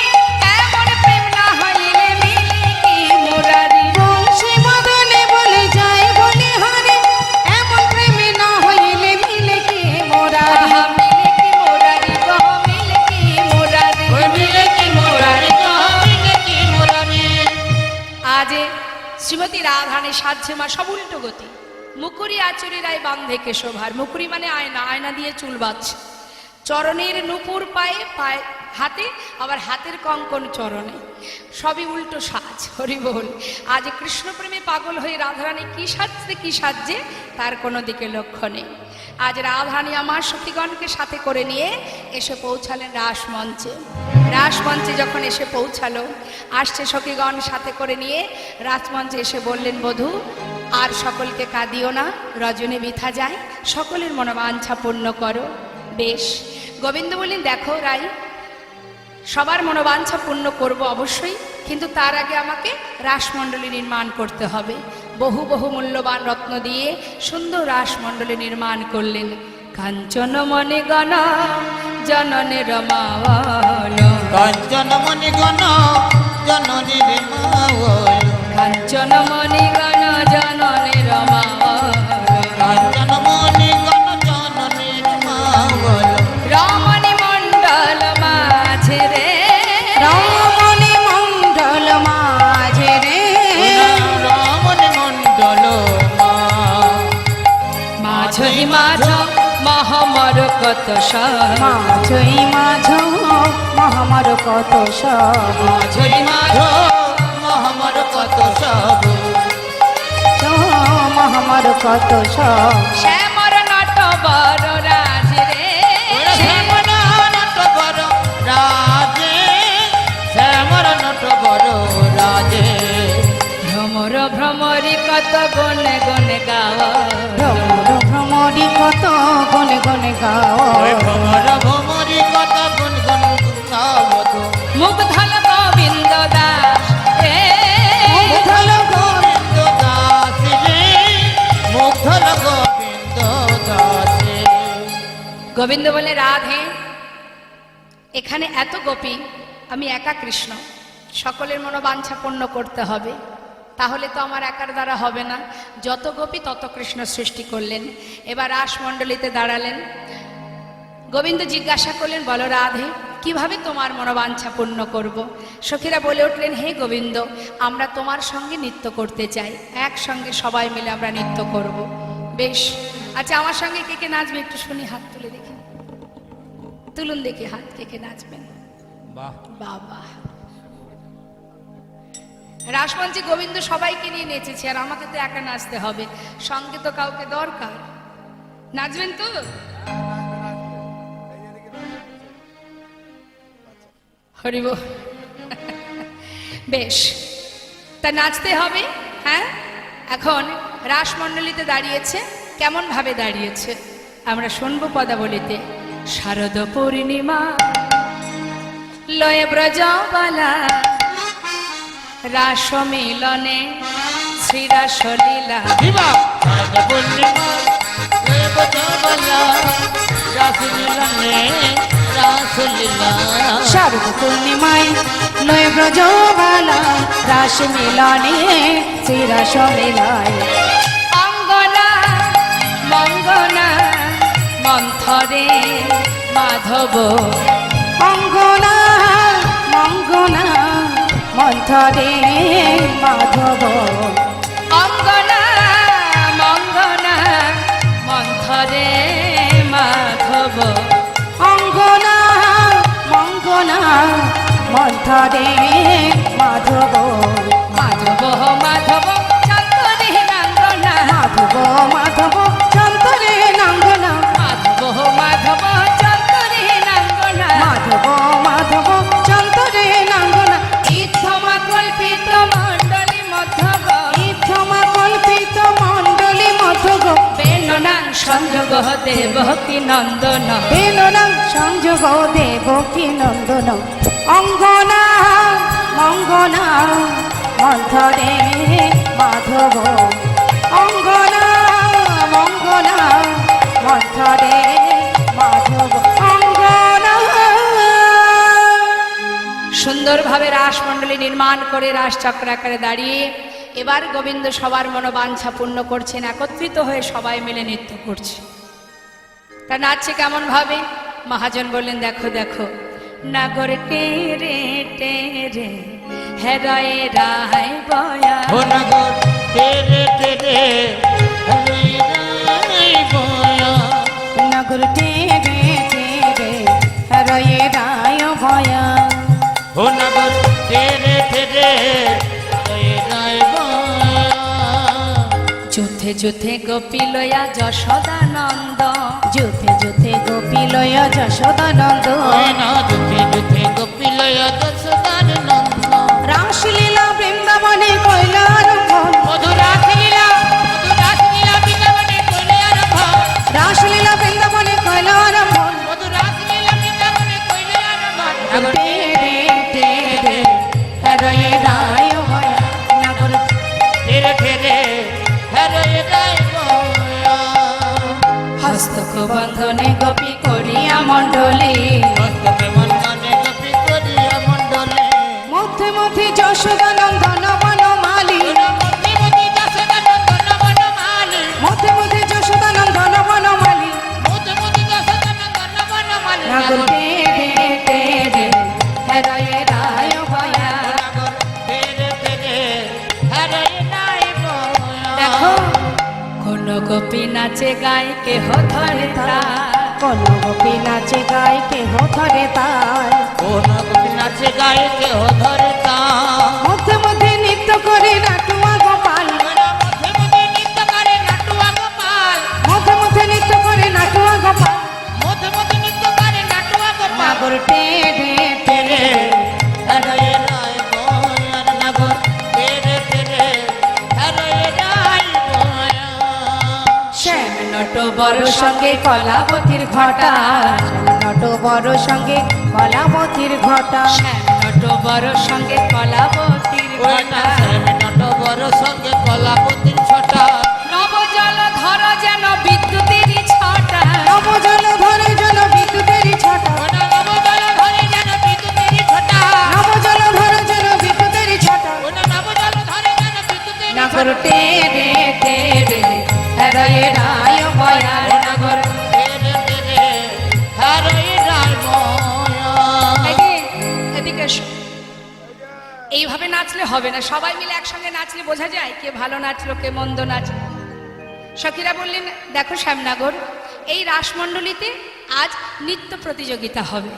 এমন প্রেম না হইলে মিলে কি মুরারি। বংশী বদনে বলে যাই বলে হারে, এমন প্রেমে না হইলে মিলে কি মোরারি। আহা মিলে কি মুরারি গো মিলে কি মুরারি। ওই মিলে কি মোরারি গো মিলে কি মোরারি। আজ শ্রীমতী রাধারানী সাজছে মা সব উল্টো গতি। মুকুরি আচরি রায় বান্ধে কেশভার, মুকুরি মানে আয়না, আয়না দিয়ে চুল বাঁধছে। চরণের নূপুর পায়ে, পায়ে হাতে, আবার হাতের কঙ্কন চরণে, সবই উল্টো সাজ। হরি বল। আজ কৃষ্ণপ্রেমে পাগল হয়ে রাধারানী কি সাজছে কি সাজছে তার কোনো দিকে লক্ষ্য নেই। আজ রাধারানী আমার সখীগণকে সাথে করে নিয়ে এসে পৌঁছালেন রাসমঞ্চে। রাসমঞ্চে যখন এসে পৌঁছালো, আসছে সখীগণ সাথে করে নিয়ে রাজমঞ্চে এসে বললেন, বধূ আর সকলকে কাঁদিও না, রজনী বৃথা যায়, সকলের মনোবাঞ্ছা পূর্ণ করো। বেশ। গোবিন্দ বললেন, দেখো রাই, সবার মনোবাঞ্ছা পূর্ণ করব অবশ্যই, কিন্তু তার আগে আমাকে রাসমণ্ডলী নির্মাণ করতে হবে। বহু বহু মূল্যবান রত্ন দিয়ে সুন্দর রাসমণ্ডলী নির্মাণ করলেন। কাঞ্চন মনে গণ জননের মাওয়াল, কাঞ্চন মণি গণ জননীর মাওল, কাঞ্চন মনে গণ জননের মাওয়াল, কাঞ্চন মণি গণ জননীর মাওল। রমণী মণ্ডল মাঝে রে, রমণী মণ্ডল মাঝে রে, রমণী মণ্ডল মা। মাঝই মাঝ মহমর কত সব, মাঝই মাঝ মহামার কত সব, মাঝই মাঝ মহামর কত সব, মহামার কত সব। শ্যামর নট বড় রাজ রে, শ্যামর নট বড় রাজে, শ্যামর নট বড় রাজে। ভ্রমর ভ্রমরি কত গনে গনে গাওয়া, ভ্রমর ভ্রমরি কত গনে গনে গাও, ওই ভ্রমর ভ্রমরি কত গুন গুন গাবত। মুগ্ধল গোবিন্দ দাস রে, মুগ্ধল গোবিন্দ দাস রে, মুগ্ধল গোবিন্দ দাস রে। গোবিন্দ বলে, রাধে এখানে এত গোপী, আমি একা কৃষ্ণ, সকলের মনোবাঞ্ছা পূর্ণ করতে হবে, তাহলে তো আমার একার দ্বারা হবে না। যত গোপী তত কৃষ্ণ সৃষ্টি করলেন। এবার রাসমণ্ডলীতে দাঁড়ালেন। গোবিন্দ জিজ্ঞাসা করলেন, বলো রাধে কিভাবে তোমার মনোবাঞ্ছা পূর্ণ করব। সখীরা বলে উঠলেন, হে গোবিন্দ, আমরা তোমার সঙ্গে নৃত্য করতে চাই, একসঙ্গে সবাই মিলে আমরা নৃত্য করব। বেশ, আচ্ছা আমার সঙ্গে কে কে নাচবে একটু শুনি, হাত তুলে দেখি, তুলুন দেখি হাত, কে কে নাচবেন। বাহ, বাবা, রাসমঞ্চে গোবিন্দ সবাইকে নিয়ে নেচেছে, আর আমাকে তো একা নাচতে হবে, সঙ্গে তো কাউকে দরকার। নাচবেন তো? হরিব। বেশ, তা নাচতে হবে। হ্যাঁ, এখন রাসমণ্ডলীতে দাঁড়িয়েছে, কেমন ভাবে দাঁড়িয়েছে আমরা শুনবো পদাবলিতে। শারদ পূর্ণিমা লয়ে ব্রজবালা, রাস মিলনে শ্রীরাসলীলা, দিবা শারদ পূর্ণিমা দেব জবলা, রাস মিলনে রাসলীলা। শারদ পূর্ণিমায় নয় ব্রজবালা, রাস মিলনে শ্রীরাস মিলায়। অঙ্গনা মঙ্গনা মন্থরে মাধব, অঙ্গনা মঙ্গনা মন্থরে মাধব, অঙ্গনা মঙ্গনা মন্থরে মাধব মাধব মাধব চন্দরে নাঙ্গনা মাধব মাধব চন্তরে নাঙ্গনা মাধব মাধব চন্দরে নাঙ্গনা মাধব মাধব চন্তরে নাঙ্গনা ইথমা কল্পিত মণ্ডলী মধ্যগ ইথমা কল্পিত মণ্ডলী মধুগ বেননাং সংযোগ দেবকী নন্দন বেননাং সংযোগ দেবকী নন্দন অঙ্গনা মঙ্গনা মন্থরে মাধব অঙ্গনা মঙ্গনা মন্থরে মাধব অঙ্গনা। সুন্দরভাবে রাসমণ্ডলী নির্মাণ করে রাসচক্র আকারে দাঁড়িয়ে এবার গোবিন্দ সবার মনোবাঞ্ছা পূর্ণ করছেন, একত্রিত হয়ে সবাই মিলে নৃত্য করছে। তা নাচছে কেমন ভাবে? মহাজন বললেন, দেখো দেখো, নাগর টেরে টেরে হেরায় রায় বয়া ও নগর তেরে তেরে হরে রাই বয়া নগর টেরে টেরে রয়ে রায় ভয়া ও নগর তেরে তেরে হরে রাই বয়া যুথে যুথে গোপী লয়া যশোদানন্দ যুথে যুথে গোপী লয় যশোদানন্দ ওই না দুঃখে দুঃখে গোপিলয় দশদার নন্দ রাসলীলা বৃন্দাবনে কৈলারম্ভ মধুরাস লীলা বৃন্দাবনে কইলে আরম্ভ রাসলীলা বৃন্দাবনে কৈলারম্ভ মধুরাস লীলা বৃন্দাবনে কইলে আরম্ভ নগর টেরে টেরে রয়ে রায় ভয়া নগর তেরে তেরে হরে রাই বয়া হস্তক বন্ধনে গোপী করিয়া মণ্ডলী হস্তকে মন্ডনে গোপী করিয়া মন্ডলে মধ্যে মধ্যে যশোদানন্দন বনমালী মূর্তিমতি দশদানন্দন বনমালী মধ্যে মধ্যে যশোদানন্দন বনমালী মূর্তিমতি দশদানন্দন বনমালী নগর টেরে টেরে রয়ে রায় ভয়া নগর তেরে তেরে হরে রাই বয়া দেখো কোন গোপী নাচে গায় কেহ ধরে তার কোন গোপী নাচে গায় কেহ ধরে তার কোন গোপী নাচে গায়ে কেহ ধরে তা মধ্যে মধ্যে নৃত্য করে নাটুয়া গোপাল মধ্যে মধ্যে নৃত্য করে নাটুয়া গোপাল মধ্যে মধ্যে নৃত্য করে নাটুয়া গোপাল মধ্যে মধ্যে নৃত্য করে নাটুয়া গোপাল নগর টেরে টেরে হরে রাই বয়ার নগর তেরে তেরে হরে রাই বয়া শ্যাম নট বড় সঙ্গে কলাবতীর ঘটা নট বড় সঙ্গে কলাবতীর ঘটা শ্যাম নট বড় সঙ্গে কলাবতীর ওই না ঘটা শ্যামে নট বড় সঙ্গে কলাপতির ছটা নবজল ধর যেন বিদ্যুতেরই ছটা নবজল ধরে জল বিদ্যুতেরই ছটা ওনা নবদল ধরে যেন বিদ্যুতেরই ছটা নবজল ধরে জল বিদ্যুতেরই ছটা ওনা নবদল ধরে যেন বিদ্যুতেরই নগর ছটা টেরে টেরে রয়ে রায় ভয়া নগর তেরে তেরে হরে রাই বয়া এদিকে এসো। এইভাবে নাচলে হবে না, সবাই মিলে একসঙ্গে নাচলে বোঝা যায় কে ভালো নাচলো কে মন্দ নাচলো। সখীরা বললেন, দেখো শ্যামনগর, এই রাসমণ্ডলীতে আজ নৃত্য প্রতিযোগিতা হবে,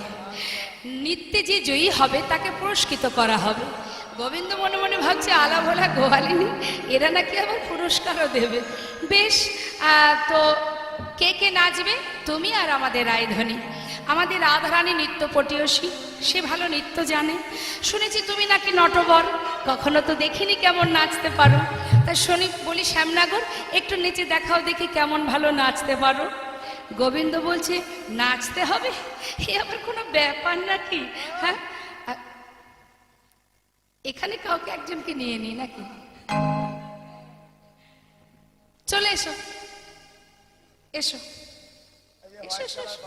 নৃত্যে যে জয়ী হবে তাকে পুরস্কৃত করা হবে। গোবিন্দ মনে মনে ভাবছে, আলা ভোলা গোয়ালিনী, এরা নাকি আবার পুরস্কারও দেবে। বেশ, তো কে কে নাচবে? তুমি আর আমাদের রায়ধনী। আমাদের রাধারানী নৃত্য পটীয়সী, সে ভালো নৃত্য জানে। শুনেছি তুমি নাকি নটবর, কখনো তো দেখিনি কেমন নাচতে পারো। তা শুনি বলি, শ্যামনগর একটু নেচে দেখাও দেখি কেমন ভালো নাচতে পারো। গোবিন্দ বলছে, নাচতে হবে? এ আবার কোনো ব্যাপার নাকি? হ্যাঁ, এখানে কাউকে একজনকে নিয়ে নি নাকি? চলে এসো এসো এসো এসো এসো।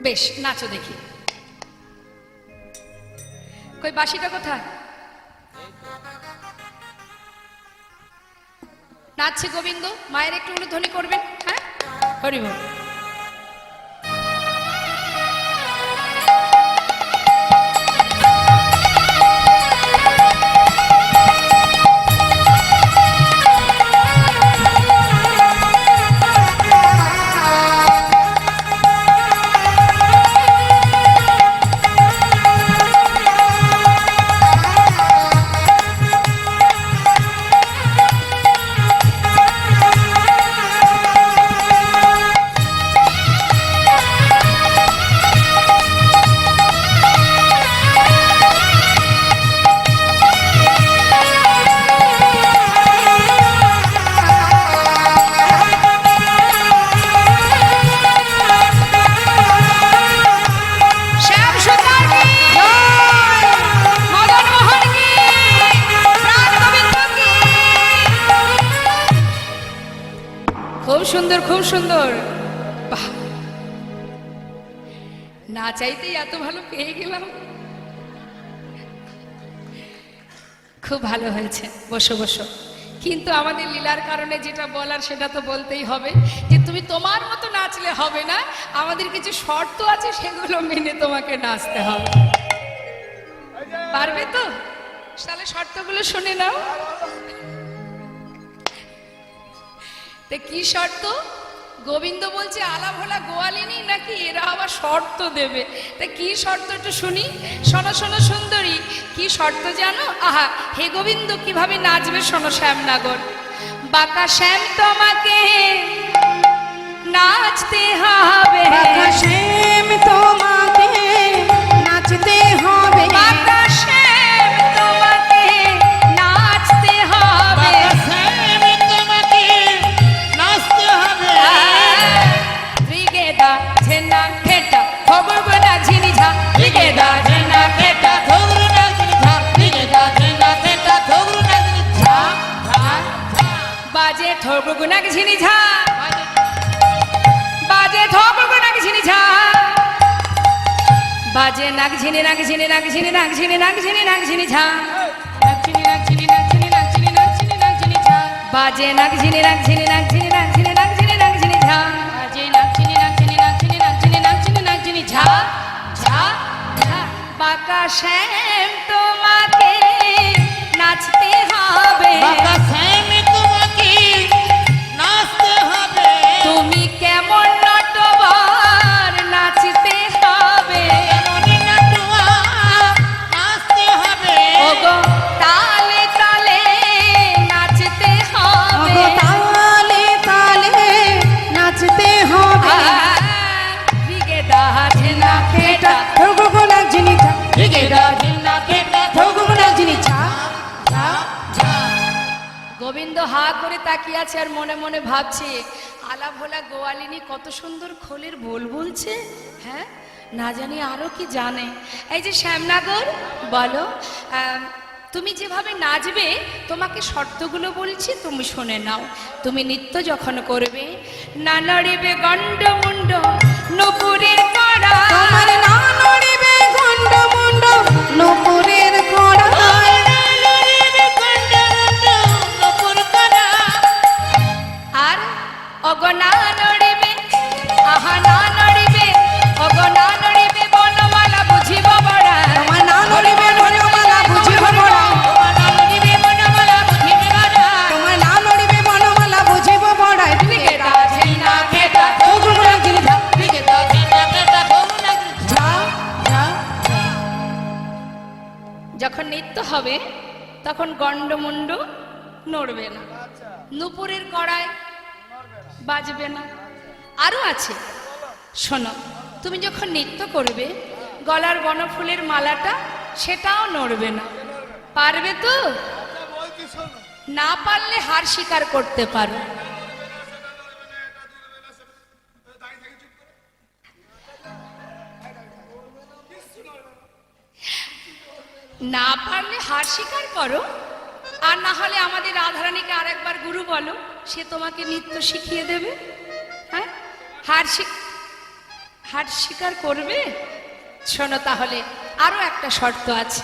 বেশ, নাচো দেখি। কই বাঁশিটা কোথায়? নাচছে গোবিন্দ, মায়ের একটু উলুধ্বনি করবেন। হ্যাঁ, হরি বল। সুন্দর, খুব সুন্দর। বাহ, না চাইতেই এত ভালো পেয়ে গেলাম। খুব ভালো হয়েছে, বসো বসো। কিন্তু আমাদের লীলার কারণে যেটা বলার সেটা তো বলতেই হবে, যে তুমি তোমার মতো নাচলে হবে না, আমাদের কিছু শর্ত আছে, সেগুলো মেনে তোমাকে নাচতে হবে। পারবে তো? তাহলে শর্তগুলো শুনে নাও। তা কি শর্ত? গোবিন্দ বলছে আলা ভোলা গোয়ালিনী নাকি এরা আবার শর্ত দেবে। তা কি শর্ত একটু শুনি। শোনো শোনো সুন্দরী, কি শর্ত জানো? আহা, হে গোবিন্দ কিভাবে নাচবে শোনো। শ্যামনগর, বাঁকা শ্যাম তোমাকে নাচতে হবে, বাঁকা শ্যাম তোমাকে নাচতে হবে, বাঁকা শ্যাম তোমাকে নাচতে হবে, বাবা শ্যাম তোমাকে নাচতে হবে। ত্রিগেদা ঝেনা খেটা খবর গোনা ঝিনিঝা, ত্রিগেদা ঝেনা খেটা ধরু নাচনি ঝা দিকে যাচ্ছে না তেটা ধরু নাচনি ঝা ঝা ঝা বাজে থবর গোনা ঝিনিঝা, বাজে থবর গোনা ঝিনিঝা, বাজে নাক ঝিনি নাক ঝিনি নাক ঝিনি নাক ঝিনি নাক ঝিনি নাক ঝিনি ঝা, নাক ঝিনি নাক ঝিনি নাক ঝিনি নাক ঝিনি নাক ঝিনি নাক ঝিনি ঝা, বাজে নাক ঝিনি নাক ঝিনি নাক ঝিনি নাক ঝিনি নাক ঝিনি নাক ঝিনি ঝা, বাজে নাক ঝিনি নাক ঝিনি নাক ঝিনি নাক ঝিনি নাক ঝিনি নাক ঝিনি ঝা ঝা ঝা। বাঁকা শ্যাম তোমাকে নাচতে হবে, বাবা শ্যাম তোমাকে নাচতে হবে। তুমি কেমন নটবর নাচতে হবে, মনে নাটুয়া নাচতে হবে। ওগো তালে তালে নাচতে হবে, ওগো তালে তালে নাচতে হবে, ত্রিগেদা ঝেনা খেটা ধরগো লাগছে নিচা, ত্রিগেদা ঝেনা খেটা ধরগো লাগছে নিচা। ঝা ঝা গোবিন্দ হা করে তাকিয়ে আছে আর মনে মনে ভাবছে আলা ভোলা গোয়ালিনী কত সুন্দর খোলের বোল বলছে। হ্যাঁ, না জানি আরো কি জানে। এই যে শ্যামনগর, বলো তুমি যেভাবে নাচবে, তোমাকে শর্তগুলো বলছি, তুমি শুনে নাও। তুমি নৃত্য যখন করবে, না নড়িবে গন্ড মুন্ড নপুরের কড়া, তোমার না নড়িবে গন্ড মুন্ড নপুরের কড়াই, আর অগনা নড়িবে, আহা না নড়িবে, অগনা নড়িবে বনমালা বুঝিব বড়া, তোমার না নড়িবে বনমালা বুঝিব বড়া, তোমার না নড়িবে বনমালা বুঝিব বড়াই, ত্রিগেদা ঝেনা খেটা ধরগো লাগছে নিচা, ঝা ঝা। যখন নৃত্য হবে তখন গন্ডমুন্ড নড়বে না, নুপুরের কড়ায় বাজবে না। আরো আছে, শোনো। তুমি যখন নৃত্য করবে, গলার বনফুলের মালাটা সেটাও নড়বে না। পারবে তো? না পারলে হার স্বীকার করতে পারো। না পারলে হার স্বীকার করো, আর না হলে আমাদের রাধারানীকে আরেকবার গুরু বলো, সে তোমাকে নৃত্য শিখিয়ে দেবে। হ্যাঁ, হার স্বীকার করবে। শোনো তাহলে, আরো একটা শর্ত আছে।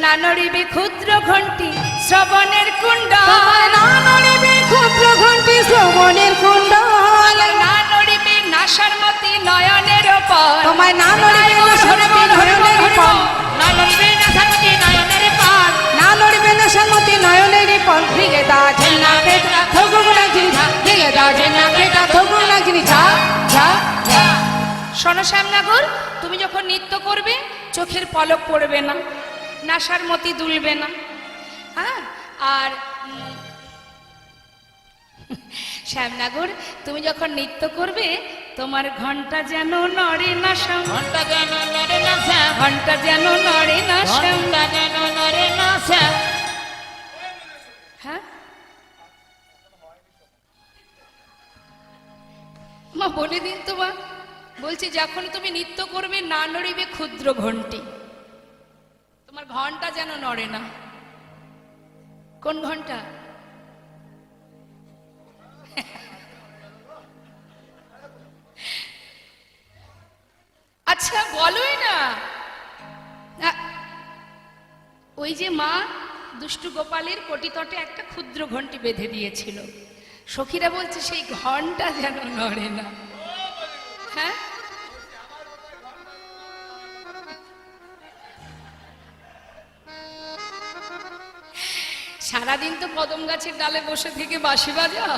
না নড়িবে ক্ষুদ্র ঘণ্টি শ্রবণের কুণ্ড, তোমার না নড়িবে ক্ষুদ্র ঘণ্টি শ্রবণের কুণ্ডল, না নড়িবে নাসার মতি নয়নের ওপর, তোমায় না নড়িবে নাশামতি নয়নের ফল, না লড়বে না সামনে নয়নের পাল। না নড়িবে নাশামতি নয়নের ফল, ত্রিগেদা ঝেনা খেটা ধরগো লাগছে নিচা, ত্রিগেদা ঝেনা খেটা ধরগো লাগছে নিচা, ঝা ঝা। শোনো শ্যামনগর, তুমি যখন নৃত্য করবে চোখের পলক পড়বে না, নাসার মতি দুলবে না। হ্যাঁ, আর শ্যামনগর, তুমি যখন নৃত্য করবে তোমার ঘন্টা যেন নড়ে না শ্যাম, ঘন্টা যেন নড়ে না শ্যাম, ঘন্টা যেন নড়ে না শ্যাম। ঘন্টা যেন নড়ে না শ্যাম। হ্যাঁ, মা বলে দিন তো মা। বলছি যখন তুমি নৃত্য করবে না নড়িবে ক্ষুদ্র ঘন্টি, তোমার ঘন্টা যেন নড়ে না। কোন ঘন্টা? আচ্ছা বলোই না। ওই যে মা দুষ্টু গোপালের কটিতটে একটা ক্ষুদ্র ঘন্টি বেঁধে দিয়েছিল, সখীরা বলছে সেই ঘন্টা যেন নড়ে না। হ্যাঁ, সারাদিন তো কদম গাছের ডালে বসে থেকে বাঁশি বাজাও,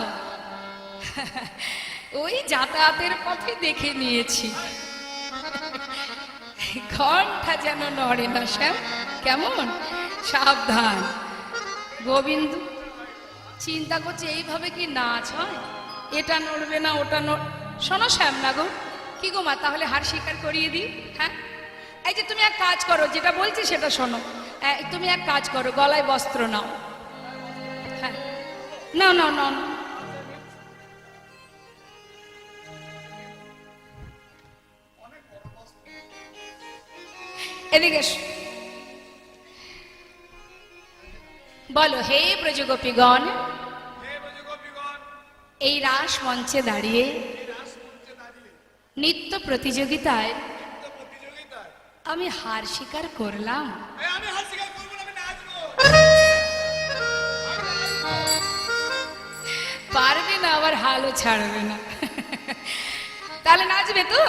ওই যাতায়াতের পথে দেখে নিয়েছি। ঘন্টা যেন নড়ে না শ্যাম, কেমন সাবধান। গোবিন্দ চিন্তা করছে এইভাবে কি নাচ হয়, এটা নড়বে না ওটা শোনো শ্যামনগর, কি গো মা তাহলে হার স্বীকার করিয়ে দিই। হ্যাঁ, এই যে তুমি এক কাজ করো, যেটা বলছি সেটা শোনো। তুমি এক কাজ করো, গলায় বস্ত্র নাও। হ্যাঁ, নাও নাও নাও নাও। এদিকে এসো। বলো, হে ব্রজগোপীগণ, এই রাস মঞ্চে দাঁড়িয়ে নৃত্য প্রতিযোগিতায় আমি হার স্বীকার করলাম। পারবে না, আবার হালও ছাড়বে না। তাহলে নাচবে তো?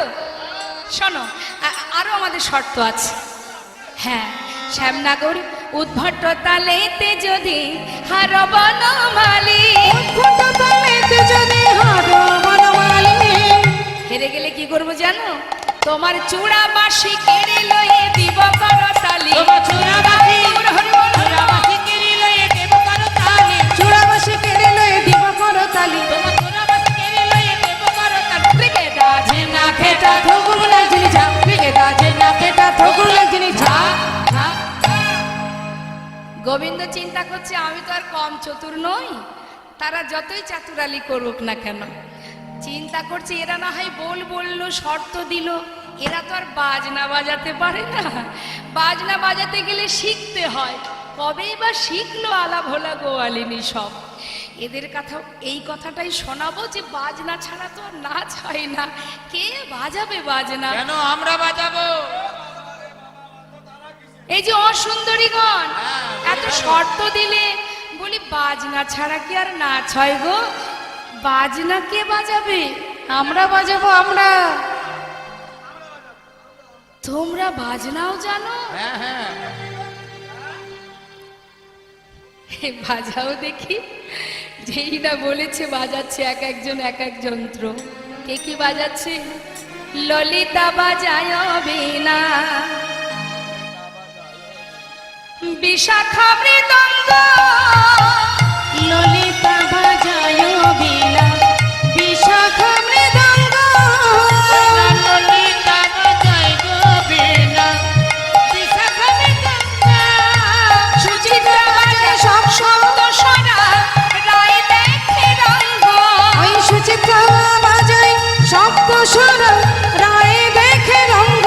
শোনো, আরো আমাদের শর্ত আছে। হ্যাঁ, শ্যামনগর উদ্ভট তালেতে যদি হার বনমালী, হেরে গেলে কি করবো জানো? তোমার চূড়া বাঁশি কেড়ে লয়ে দিব করতালি। চূড়া বাঁশি কেড়ে লয়ে দিব করতালি। গোবিন্দ চিন্তা করছে আমি তো আর কম চতুর নই, তারা যতই চাতুরালি করুক না কেন। চিন্তা করছে এরা না হয় বললো, শর্ত দিল, এরা তো আর বাজনা বাজাতে পারে না। বাজনা বাজাতে গেলে শিখতে হয়, কবেই বা শিখলো আলা ভোলা গোয়ালিনী সব। এদের কথা, এই কথাটাই শোনাবো যে বাজনা ছাড়া তো আর নাচ হয় না। কে বাজাবে বাজনা? কেন আমরা বাজাবো? এই যে অসুন্দরীগণ এত শর্ত দিলে, বলি বাজনা ছাড়া কি আর নাচ হয় গো? বাজনা কে বাজাবে? আমরা বাজাবো। আমরা, তোমরা বাজনাও জানো? হ্যাঁ হ্যাঁ, বাজাও দেখি। যেই না বলেছে বাজাচ্ছে এক একজন এক এক যন্ত্র। কে কি বাজাচ্ছে? ললিতা বাজায় বীণা, বিশাখা মৃদঙ্গ, ললিতা বাজায় বীণা, বিশাখা মৃদঙ্গ, ললিতা বাজায় গো বীণা, বিশাখা মৃদঙ্গ, সুচিত্রা বাজায় সব শব্দ সরা রায় দেখে রঙ্গ। ওই সুচিত্রা বাজায় শব্দ স্বরা রায় দেখে রঙ্গ।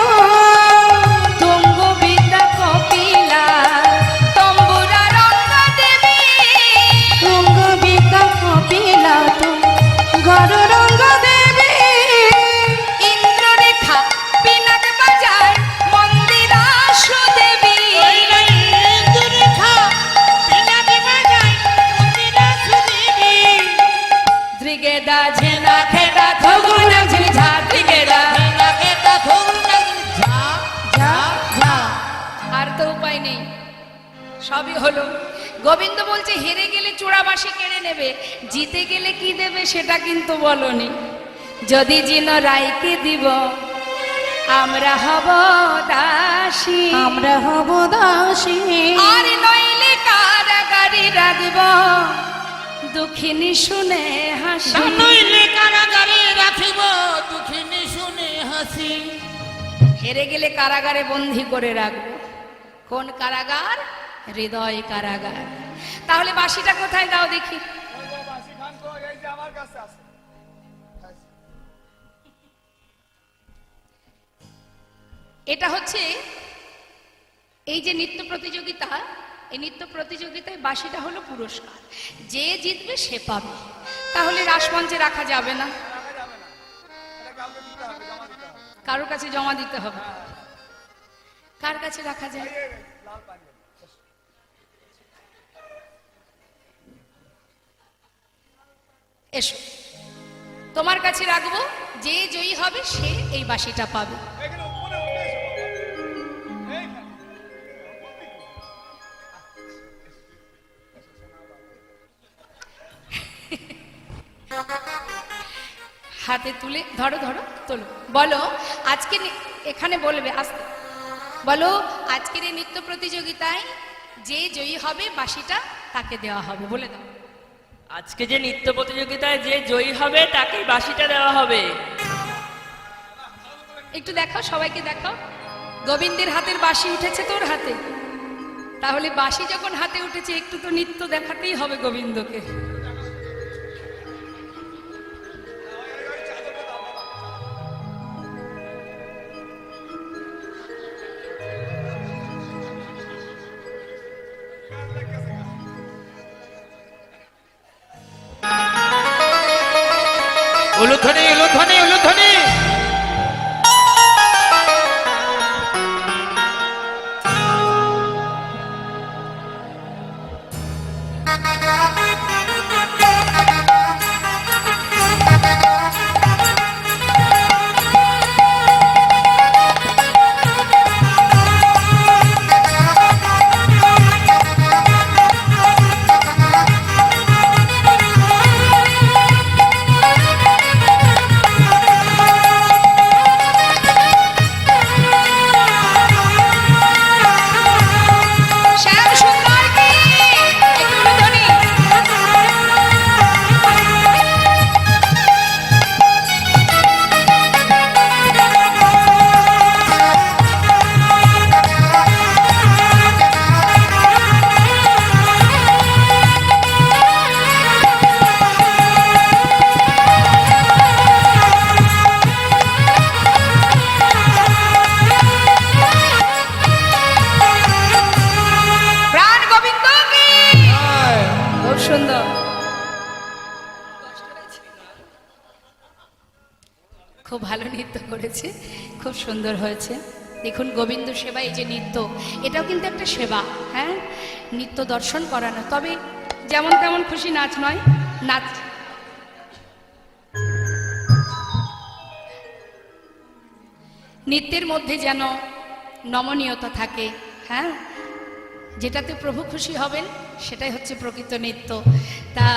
তুঙ্গ বিদ্যা কপিলা তম্বুরা রঙ্গ দেবী, রঙ্গ বিদ্যা কপিলা গর রঙ্গ দেবী। ইন্দ্ররেখা পিনাক বাজার মন্দিরা সুদেবী। ইন্দুরেখা পিনাকি বাজায় মন্দিরা সুদেবী। ত্রিগেদা ঝেনা খেদা ধগুনা ঝিঝা ত্রিগেদা। নাকেটা ধরু নাকি ঝা ঝা ঝা। আর তো উপায় নেই, সবই হলো। গোবিন্দ বলছে হেরে গেলে চূড়াবাসী কেড়ে নেবে, জিতে গেলে কি দেবে সেটা কিন্তু বলনি। যদি জিন রায়কে দিব আমরা হব দাসী, আমরা হব দাসী। আর নইলে কারাগারি রাখব দুঃখিনী শুনে হাসি। নইলে কারাগারে রাখিব দুঃখিনী শুনে হাসি। হেরে গেলে কারাগারে বন্দী করে রাখবো। কোন কারাগার? হৃদয় কারাগার। তাহলে বাঁশিটা কোথায় দাও দেখি। এটা হচ্ছে এই যে নৃত্য প্রতিযোগিতা, এই নৃত্য প্রতিযোগিতায় বাঁশিটা হলো পুরস্কার। যে জিতবে সে পাবে। তাহলে রাসমঞ্চে রাখা যাবে না। কারোর কাছে জমা দিতে হবে। কার কাছে রাখা যায়? এসো, তোমার কাছে রাখবো। যে জয়ী হবে সে এই বাঁশিটা পাবে। হাতে তুলে ধরো, ধরো, তোলো। বলো আজকে এখানে বলবে, আস্তে বলো, আজকের এই নৃত্য প্রতিযোগিতায় যে জয়ী হবে বাঁশিটা তাকে দেওয়া হবে। বলে দাও। আজকে যে নৃত্য প্রতিযোগিতায় যে জয়ী হবে তাকে বাঁশিটা দেওয়া হবে। একটু দেখাও, সবাইকে দেখাও। গোবিন্দের হাতের বাঁশি উঠেছে তোর হাতে, তাহলে বাঁশি যখন হাতে উঠেছে একটু তো নৃত্য দেখাতেই হবে গোবিন্দকে। উলুধ্বনি উলুধ্বনি উলুধ্বনি। শ্যাম সুন্দর কি একটু ধ্বনি। প্রাণ গোবিন্দ কি। খুব সুন্দর, খুব ভালো নৃত্য করেছে, খুব সুন্দর হয়েছে। দেখুন গোবিন্দ সেবা, এই যে নৃত্য, এটাও কিন্তু একটা সেবা। হ্যাঁ, নৃত্য দর্শন করানো, তবে যেমন তেমন খুশি নাচ নয়, নাচ নৃত্যের মধ্যে যেন নমনীয়তা থাকে। হ্যাঁ, যেটাতে প্রভু খুশি হবেন সেটাই হচ্ছে প্রকৃত নৃত্য। তা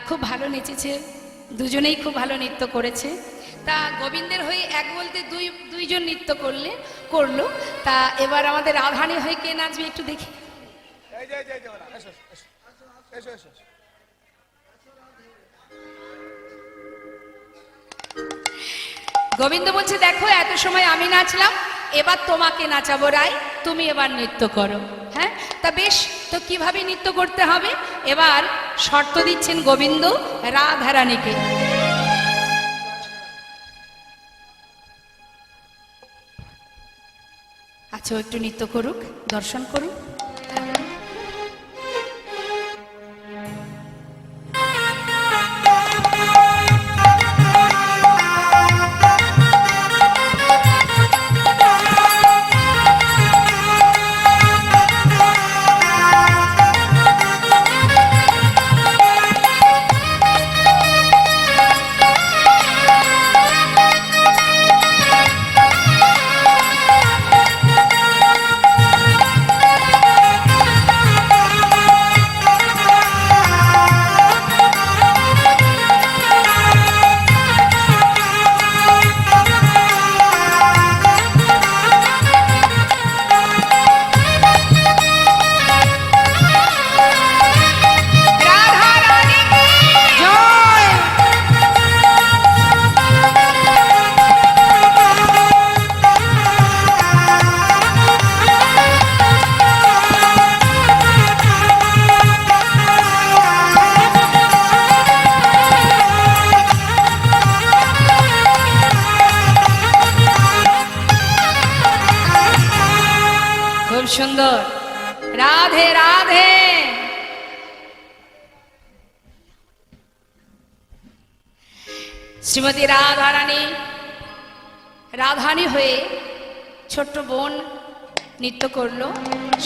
খুব ভালো নেচেছে, দুজনেই খুব ভালো নৃত্য করেছে। তা গোবিন্দের হয়ে এক বলতে দুইজন নৃত্য করলো। তা এবার আমাদের রাধানী হয়ে কে নাচবে একটু দেখি। গোবিন্দ বলছে, দেখো এত সময় আমি নাচলাম, এবার তোমাকে নাচাবো রাই, তুমি এবার নৃত্য করো। হ্যাঁ, তা বেশ, তো কিভাবে নৃত্য করতে হবে? এবার শর্ত দিচ্ছেন গোবিন্দ রাধারানীকে। আচ্ছা, ও একটু নৃত্য করুক, দর্শন করুক। সুন্দর। রাধে রাধে। শ্রীমতী রাধারানী রাধারানী হয়ে ছোট্ট বোন নৃত্য করলো,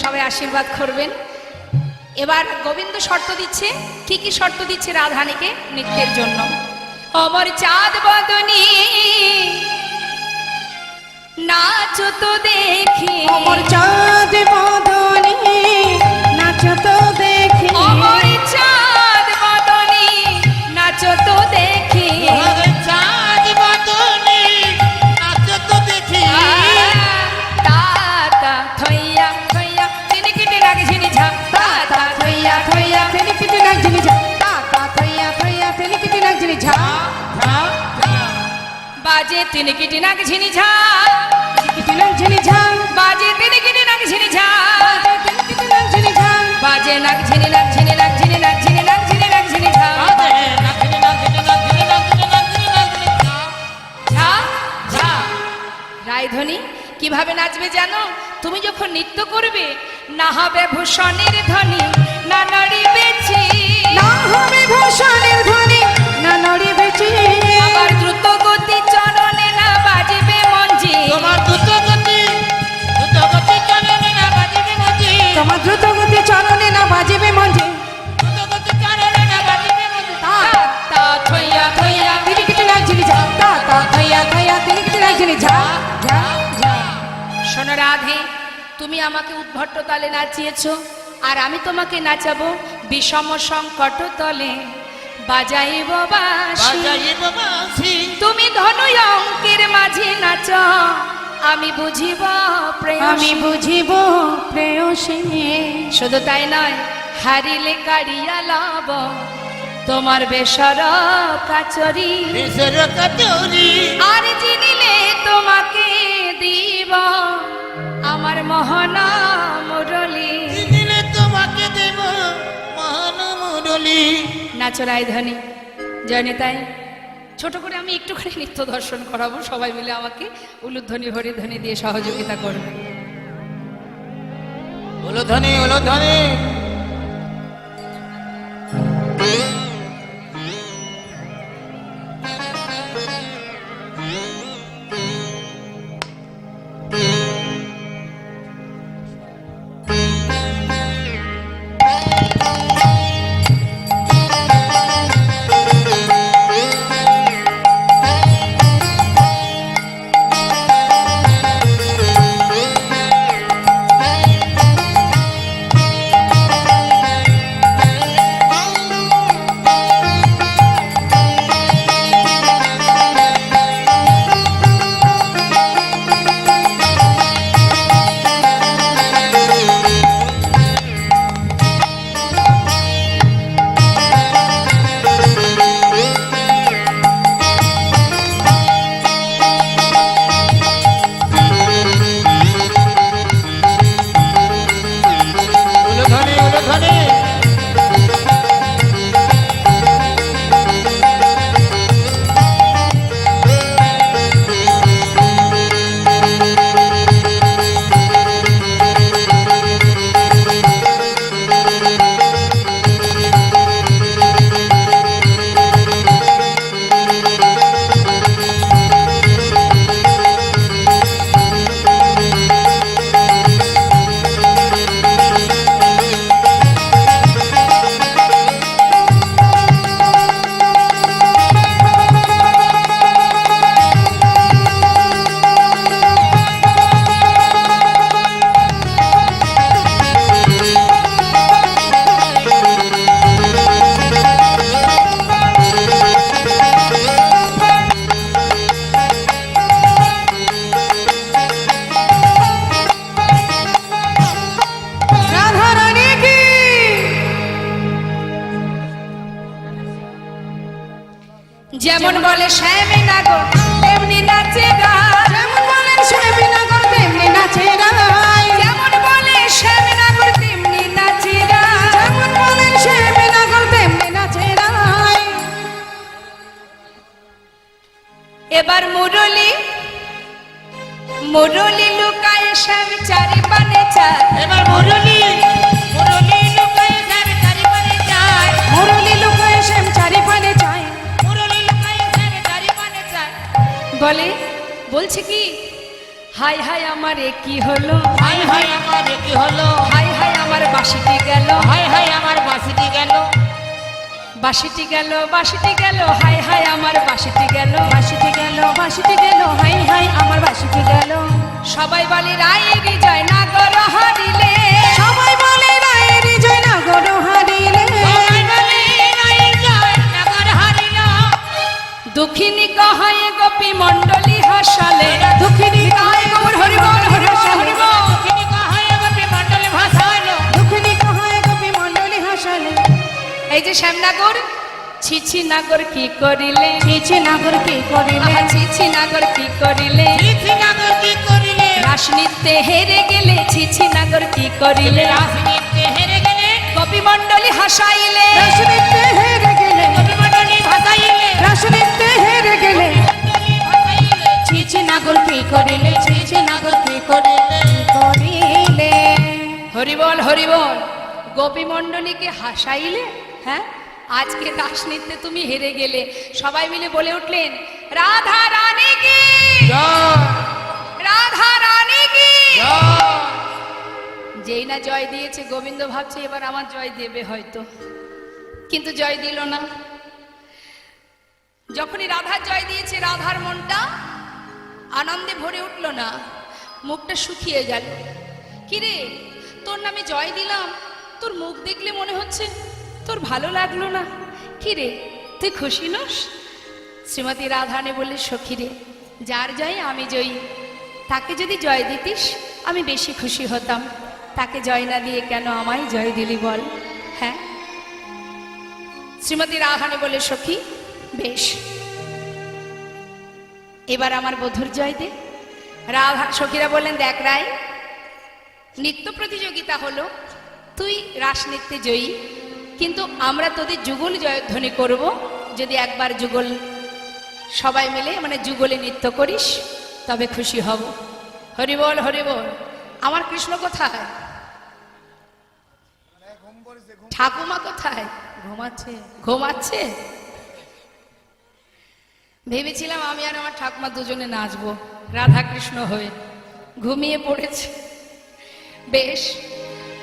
সবাই আশীর্বাদ করবেন। এবার গোবিন্দ শর্ত দিচ্ছে, কি কি শর্ত দিচ্ছে রাধারানীকে নৃত্যের জন্য। অমর চাঁদ বদনী নাচো তো দেখি, অমর চাঁদ বদনী নাচো তো দেখি, অমর চাঁদ বদনী নাচো তো দেখি, চাঁদ বদনী নাচো তো দেখি। তাতা থইয়া থইয়া তিনকিটে লাগছিনি ঝাম, তাতা থইয়া থইয়া ফেলিকিতে লাগছিনি ঝা, তাতা থইয়া থইয়া ফেলিকিতে লাগছিনি ঝা, বাজে তিনকিটে লাগছিনি ঝা, ফেলিকিতে লাগছিনি ঝা, বাজে তিনকিটে লাগছিনি ঝা, ফেলিকিতে লাগছিনি ঝা, বাজে লাগছিনি লাগছিনি লাগছিনি লাগছিনি লাগছিনি লাগছিনি ঝা, ঝা ঝা। রায়ধনী কিভাবে নাচবে জানো? তুমি যখন নৃত্য করবে, না হবে ভূষণের ধ্বনি, না নড়িবে চি, না হবে ভূষণের ধ্বনি, না নড়িবে চি, আবার দ্রুত গতি চরণে না বাজবে মঞ্জি, তোমার দ্রুত গতি চলনে না বাজিবে মঞ্জি, তোমার দ্রুত গতি চরণে না বাজিবে মঞ্জে, দ্রুত গতি চলনে না বাজিবে মঞ্জি। তা থইয়া থইয়া ফেলিকিতে লাগছিনি ঝা, তাতা থইয়া থইয়া ফেলিকিতে লাগছিনি ঝা, ঝা ঝা। শোনো রাধে, তুমি আমাকে উদ্ভট্ট তালে নাচিয়েছো, আর আমি তোমাকে নাচাবো বিষম সংকট তলে, বাজাইব বাঁশি। বাজাইব বাঁশি, তুমি ধনু অঙ্কের মাঝে নাচ, আমি বুঝিব প্রেয়সী। আমি বুঝিব প্রেয়সী, শুধু তাই নয়, হারিলে কাড়িয়া লব তোমার বেসর কাচরি, দেশের কচুরি, আর জিনিলে তোমাকে দিব আমার মোহনা মুরলি। দিলে তোমাকে দেব মহান মুরলি। নাচো রায়ধনী জয়নিতাই। ছোট করে আমি একটুখানি নৃত্য দর্শন করাবো, সবাই মিলে আমাকে উলুধ্বনি হরিধ্বনি দিয়ে সহযোগিতা করবে। উলুধ্বনি উলুধ্বনি। যেমন বলে শ্যামে নাগর তেমনি নাচে গায়, যেমন বলেন শ্যামী নগর তেমনি নাচে রায়, যেমন বলে শ্যামে নাগর তেমনি নাচে গায়। যেমন বলেন শ্যামী নগর তেমনি নাচে রায়। এবার মুরলি মুরলি লুকায় শ্যাম চারি পানে চায়, এবার মুরলি লুকায় শ্যাম চারিপানে যায়, মুরলি লুকায় শ্যাম চারি পানে চায়, মুরলি লুকায় শ্যাম চারিপানে যায়। বলে বলছে বলেছে কি, হাই হাই আমার এ কি হলো, হাই হাই আমার কি হলো, হাই হাই আমার বাঁশিটি গেল, হাই হাই আমার বাসিটি গেল, বাঁশিটি গেল, বাঁশিটি গেল, হাই হাই আমার বাঁশিটি গেল। বাঁশিটি গেল, বাঁশিটি গেল, হাই হাই আমার বাঁশিটি গেল। সবাই বলে রায়ের জয় নাগর হারিলে, সবাই বলে রায়ের জয়নগর হারিলে, সবাই বলে রায়ের জয় নগর হারিল, দুঃখিনী কহায়ে গোপী মণ্ডলী হাসালে, দুঃখিনী কাহায় গোপী হরি বল, হরি বল, হরি বল। দুঃখিনী কাহায় গোপী মণ্ডলে ভাসালো, দুঃখিনী কাহায় গোপী মণ্ডলী হাসালে। এই যে শ্যামনাগর, ছিছি নাগর কি করিলে, ছিছি নাগর কি করিলে, আহা ছিছি নাগর কি করিলে, চিঠি নগর কি করিলে, রাস নৃত্যে হেরে গেলে, ছিছি নাগর কি করিলে, রাজনীতি হেরে গেলে, গোপী মণ্ডলী হাসাইলে, রাসনীতে হেরে গেলে, গোপী মণ্ডলী ভাসাইলে, রাসনীতে হেরে গেলে। ভাসাইলে, ছিছি নাগর কি করিলে, ছিছি নাগর কি করিলে, করিলে। হরি বল, হরি বল। গোপী মণ্ডলীকে হাসাইলে, হ্যাঁ আজকে রাস নৃত্যে তুমি হেরে গেলে। সবাই মিলে বলে উঠলেন, রাধা রানী কি, জয় রাধা রানী কি। জয়, যেই না জয় দিয়েছে, গোবিন্দ ভাবছে এবার আমার জয় দেবে হয়তো, কিন্তু জয় দিল না। যখনই রাধার জয় দিয়েছে, রাধার মনটা আনন্দে ভরে উঠল না, মুখটা শুকিয়ে গেল। কিরে, তোর নামে জয় দিলাম, তোর মুখ দেখলে মনে হচ্ছে তোর ভালো লাগলো না। কিরে, তুই খুশি নস? শ্রীমতী রাধানে বললে, সখী রে, যার জয় আমি জয়ী, তাকে যদি জয় দিতিস আমি বেশি খুশি হতাম, তাকে জয় না দিয়ে কেন আমায় জয় দিলি বল। হ্যাঁ, শ্রীমতী রাধানে বলে, সখী বেশ, এবার আমার বধূর জয় দে। রাধা সখীরা বললেন, দেখ রায়, নৃত্য প্রতিযোগিতা হলো, তুই রাস নৃত্যে জয়ী, কিন্তু আমরা তোদের যুগল জয়ধ্বনি করব যদি একবার যুগল সবাই মিলে মানে যুগলে নৃত্য করিস, তবে খুশি হব। হরি বল, হরি বল। আমার কৃষ্ণ কোথায়? ঠাকুমা কোথায়? ঘুমাচ্ছে। ঘুমাচ্ছে? ভেবেছিলাম আমি আর আমার ঠাকুমা দুজনে নাচবো রাধা কৃষ্ণ হয়ে, ঘুমিয়ে পড়েছে। বেশ,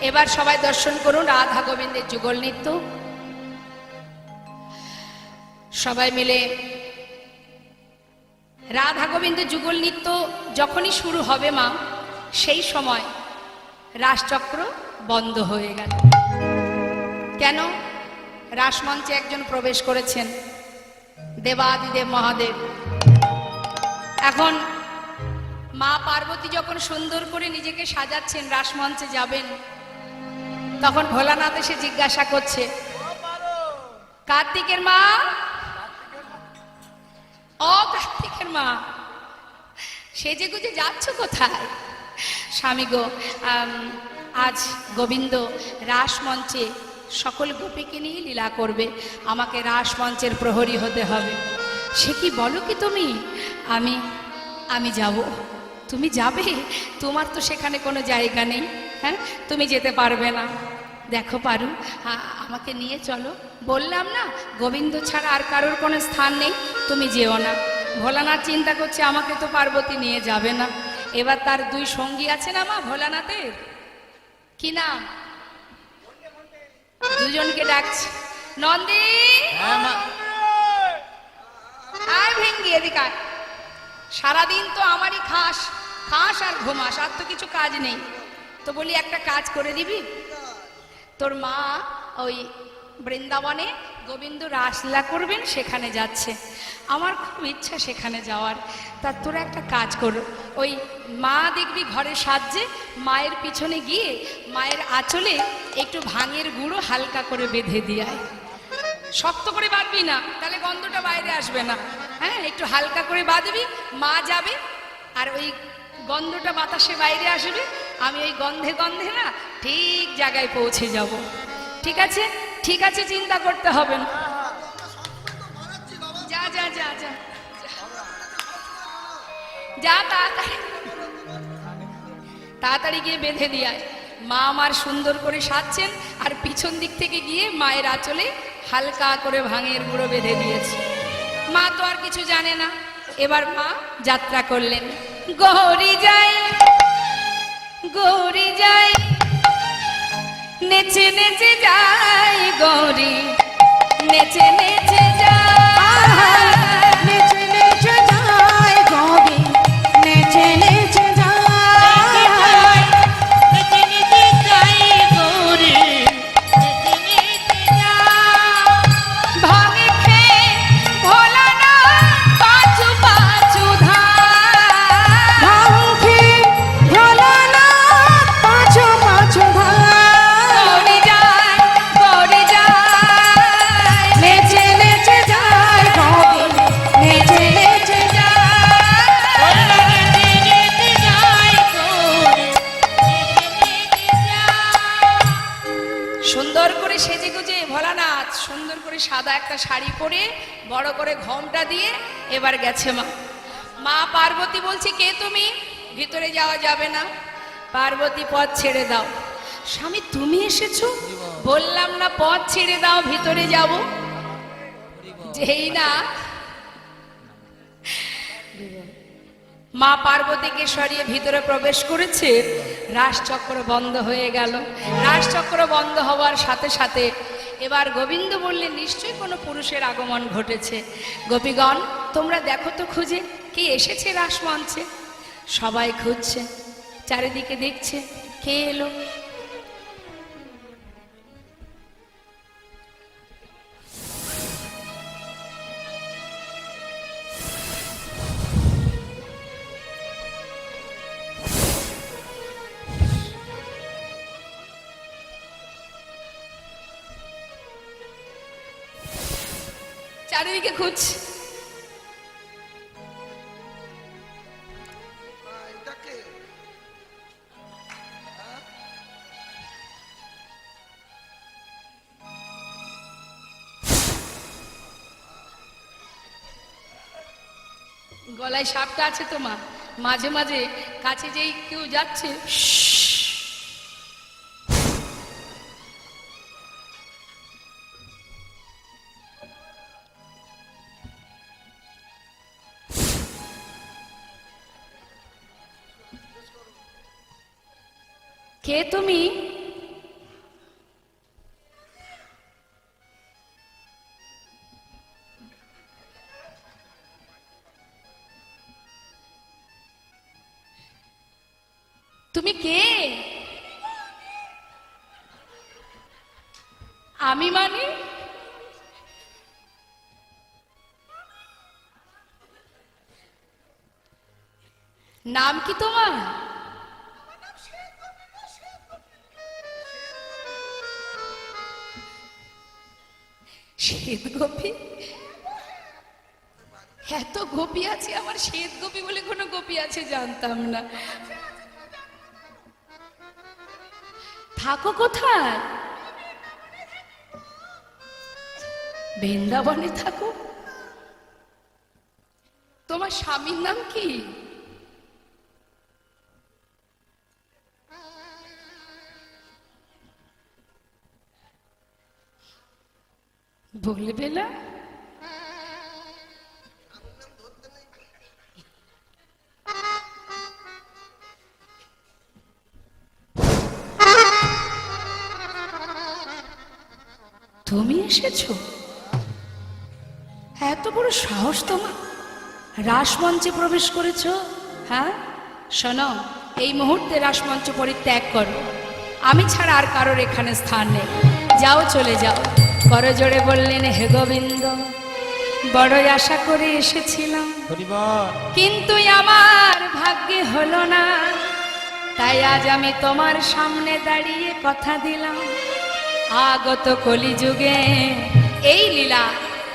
এবার সবাই দর্শন করুন রাধা গোবিন্দের যুগল নৃত্য। সবাই মিলে রাধা গোবিন্দ যুগল নৃত্য যখনই শুরু হবে মা, সেই সময় রাসচক্র বন্ধ হয়ে গেল। কেন? রাসমঞ্চে একজন প্রবেশ করেছেন, দেবাদিদেব মহাদেব। এখন মা পার্বতী যখন সুন্দর করে নিজেকে সাজাচ্ছেন, রাসমঞ্চে যাবেন, তখন ভোলানাথ এসে জিজ্ঞাসা করছে, কার্তিকের মা, ও কার্তিকের মা, সেজে গুজে যাচ্ছ কোথায়? স্বামী গো, আজ গোবিন্দ রাসমঞ্চে সকল গোপীকে নিয়ে লীলা করবে, আমাকে রাসমঞ্চের প্রহরী হতে হবে। সে কি বলো কি তুমি? আমি যাব। তুমি যাবে? তোমার তো সেখানে কোনো জায়গা নেই, হ্যাঁ, তুমি যেতে পারবে না। দেখো পারু, আমাকে নিয়ে চলো। বললাম না, গোবিন্দ ছাড়া আর কারোর কোনো স্থান নেই, তুমি যেও না। ভোলানাথ চিন্তা করছে আমাকে তো পার্বতী নিয়ে যাবে না। এবার তার দুই সঙ্গী আছে না মা ভোলানাথের, কি নাম? দুজনকে ডাকছে, নন্দী আয় ভেঙ্গি এদিকে আয়। সারাদিন তো আমারই খাস আর ঘুমাস, আর তো কিছু কাজ নেই। তো বলি একটা কাজ করে দিবি, তোর মা ওই বৃন্দাবনে গোবিন্দ রাসলীলা করবেন, সেখানে যাচ্ছে, আমার খুব ইচ্ছা সেখানে যাওয়ার। তা তোরা একটা কাজ কর, ওই মা দেখবি ঘরে সাজছে, মায়ের পিছনে গিয়ে মায়ের আঁচলে একটু ভাঙের গুঁড়ো হালকা করে বেঁধে দিয়ে আয়। শক্ত করে বাঁধবি না, তাহলে গন্ধটা বাইরে আসবে না। হ্যাঁ, একটু হালকা করে বাঁধবি, মা যাবে আর ওই গন্ধটা বাতাসে বাইরে আসবে, আমি ওই গন্ধে গন্ধে না ঠিক জায়গায় পৌঁছে যাব। ঠিক আছে? ঠিক আছে, চিন্তা করতে হবে না। যা যা যা যা যা, তাড়াতাড়ি গিয়ে বেঁধে দিয়ে আয়। মা আমার সুন্দর করে সাজছেন, আর পিছন দিক থেকে গিয়ে মায়ের আঁচলে হালকা করে ভাঙের গুঁড়ো বেঁধে দিয়েছে। মা তো আর কিছু জানে না, এবার মা যাত্রা করলেন। গৌরী যাই গৌরী যাই নেচে নেচে যাই গৌরী নেচে নেচে যাই নেচে নেচে যায় গৌরী নেচে নেচে যায় নেচে নেচে যাই গৌরী নেচে নেচে যাই। ভাঙে খেয়ে ভোলা না পাঁচু পাঁচু ধার ভাঙে ভোলানাথ পাঁচু পাঁচু ধার গৌরী যায় নেচে নেচে যায় গৌরী নেচে নেচে ওরে যায় নেচে নেচে যাই গৌরী নেচে নেচে যাই। সুন্দর করে সেজে গুজে ভোলানাথ সুন্দর করে সাদা একটা শাড়ি পরে বড় করে ঘোমটা দিয়ে এবার গেছে মা। মা পার্বতী বলছে, কে তুমি? ভিতরে যাওয়া যাবে না। পার্বতী পথ ছেড়ে দাও। স্বামী তুমি এসেছো? বললাম না পথ ছেড়ে দাও, ভিতরে যাব। যেই না মা পার্বতীকে সরিয়ে ভিতরে প্রবেশ করেছে, রাসচক্র বন্ধ হয়ে গেল। রাসচক্র বন্ধ হওয়ার সাথে সাথে এবার গোবিন্দ বললেন, নিশ্চয়ই কোনো পুরুষের আগমন ঘটেছে। গোপীগণ তোমরা দেখো তো খুঁজে, কে এসেছে রাসমঞ্চে। সবাই খুঁজছে, চারিদিকে দেখছে কে এলো। চারিদিকে খুঁজছে, এটা কে? গলায় সাপটা আছে তোমার, মাঝে মাঝে কাছে যেই কেউ যাচ্ছে কে তুমি? তুমি কে? আমি মানে? নাম কি তোমার? শ্বেত গোপী? এত গোপী আছে, আমার শ্বেত গোপী বলে কোনো গোপী আছে জানতাম না। থাকো কোথায়? বৃন্দাবনে থাকো? তোমার স্বামীর নাম কি? বলবে না? তুমি এসেছো? এত বড় সাহস তোমার, রাসমঞ্চে প্রবেশ করেছো? হ্যাঁ শোনো, এই মুহূর্তে রাসমঞ্চ পরিত্যাগ করো, আমি ছাড়া আর কারোর এখানে স্থান নেই। যাও, চলে যাও। করজোড়ে বললেন, হে গোবিন্দ, বড়ই আশা করে এসেছিলাম, কিন্তু আমার ভাগ্যে হলো না। তাই আজ আমি তোমার সামনে দাঁড়িয়ে কথা দিলাম, আগত কলিযুগে এই লীলা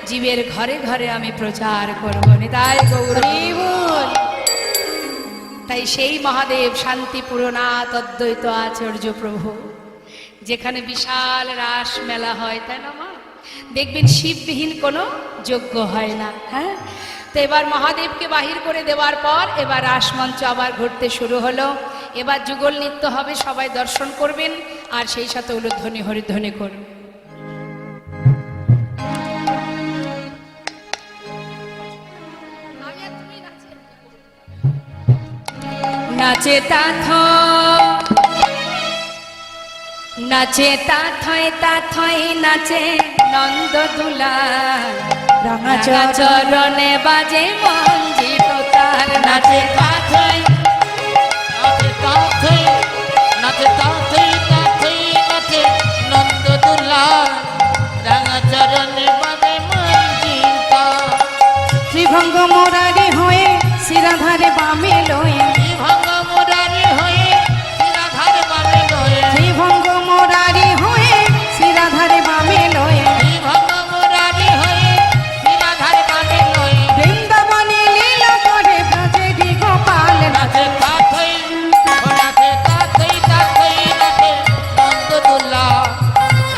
জীবের ঘরে ঘরে আমি প্রচার করব। তাই গৌর তাই সেই মহাদেব শান্তিপুরনাথ অদ্বৈত আচার্য প্রভু, যেখানে বিশাল রাস মেলা হয়, তাই না মা? দেখবেন শিববিহীন কোনো যজ্ঞ হয় না। হ্যাঁ, তো এবার মহাদেবকে বাহির করে দেওয়ার পর এবার রাসমঞ্চ আবার ঘুরতে শুরু হলো। এবার যুগল নৃত্য হবে, সবাই দর্শন করবেন আর সেই সাথে উলুধ্বনি হরিধ্বনি করবেন। আমি আর তুমি নাচে তাথয় নাচে নন্দ দুলাল রাঙা রাঙা চরণে বাজে মঞ্জির তার নাচে কাথই নাচে কাথই নাচে কাথই কাথই নাচে নন্দ দুলাল রাঙা চরণে বাজে মঞ্জিতা শ্রীভঙ্গ মোরারি হয়ে শিরাধারে বামে লয়ে বিভঙ্গ মুরারি হয়ে শিরাধার বামে লয়ে শ্রীভঙ্গ মোরারি হয়ে শিরাধারে বামে লয়ে বিভঙ্গ মুরারি হয়ে শিরাধার বামে লয়ে বৃন্দাবনে লীলা করে ব্রজেরি গোপাল নাচে কাথই নাচে কাথই কাথই নাচে নন্দ দুলাল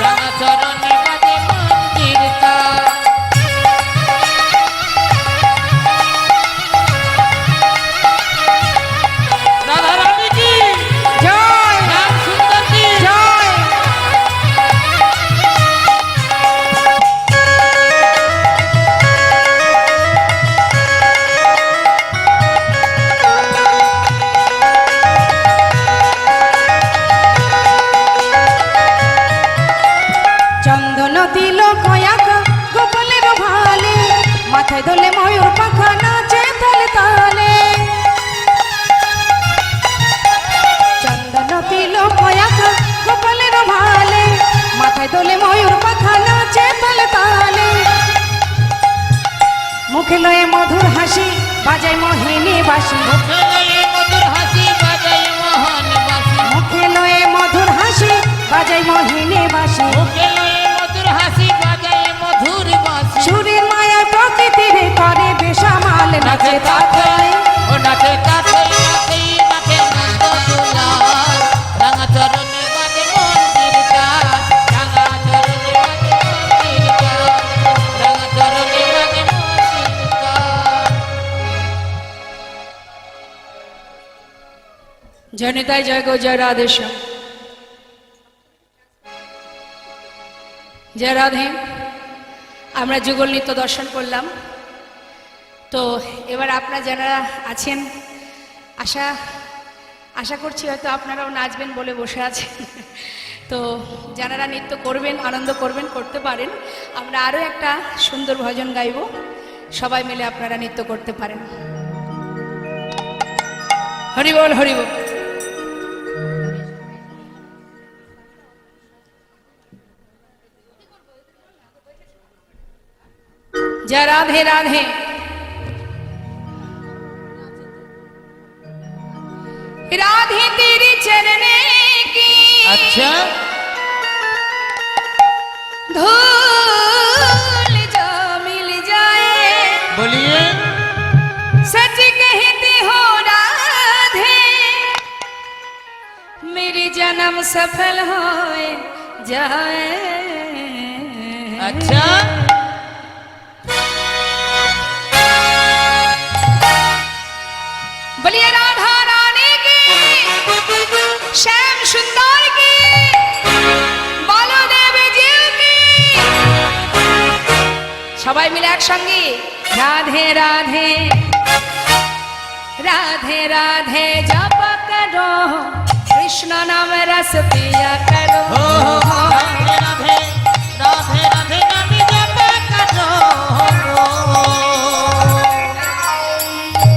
রাঙা চরণে বাজে মঞ্জিতা রাধা রানী কি জয় শ্যাম সুন্দর কি জয় চন্দন দিল কয়াক গোপালের ভালে মাথায় দোলে ময়ূর পাখা নাচে তালে তালে চন্দন দিল কয়াক গোপালের ভালে মাথায় দোলে ময়ূর পাখা নাচে তালে তালে মুখে লয়ে মধুর হাসি বাজায় মোহিনী বাসি মুখে লয়ে মধুর হাসি বাজায় মোহন বাসি মুখে লয়ে মধুর হাসি বাজায় মোহিনী বাসি মুখে লয়ে মধুর হাসি বাজায় মধুর বাসি সুরের মায়া প্রকৃতির করে বেসামাল নাচে তাথয় ও নাচে কাথই নাচই নাচে নন্দ দুলাল রাঙা চরণে বাজে মন্দির গান রাঙা চরণে বাজে মন্দির গান রাঙা চরণে বাজে মন্দির গান জনিতায় জয় গো জয় রাধেশ্যাম জয় রাধে। আমরা যুগল নৃত্য দর্শন করলাম। তো এবার আপনারা যারা আছেন আশা করছি হয়তো আপনারাও নাচবেন বলে বসে আছেন। তো যারা নৃত্য করবেন আনন্দ করবেন করতে পারেন। আমরা আরও একটা সুন্দর ভজন গাইব, সবাই মিলে আপনারা নৃত্য করতে পারেন। হরি বল হরি বল। जय राधे राधे। राधे तेरे चरने की अच्छा धूल जो मिल जाए, बोलिए सच कहती हो राधे मेरी जन्म सफल हो जाए। अच्छा बोलिए राधा रानी की, श्याम सुंदर की, बालो देवी जी की। সবাই মিলে একসঙ্গে রাধে রাধে राधे राधे जप करो कृष्ण नाम रस पिया करो। राधे राधे राधे राधे नामी जप करो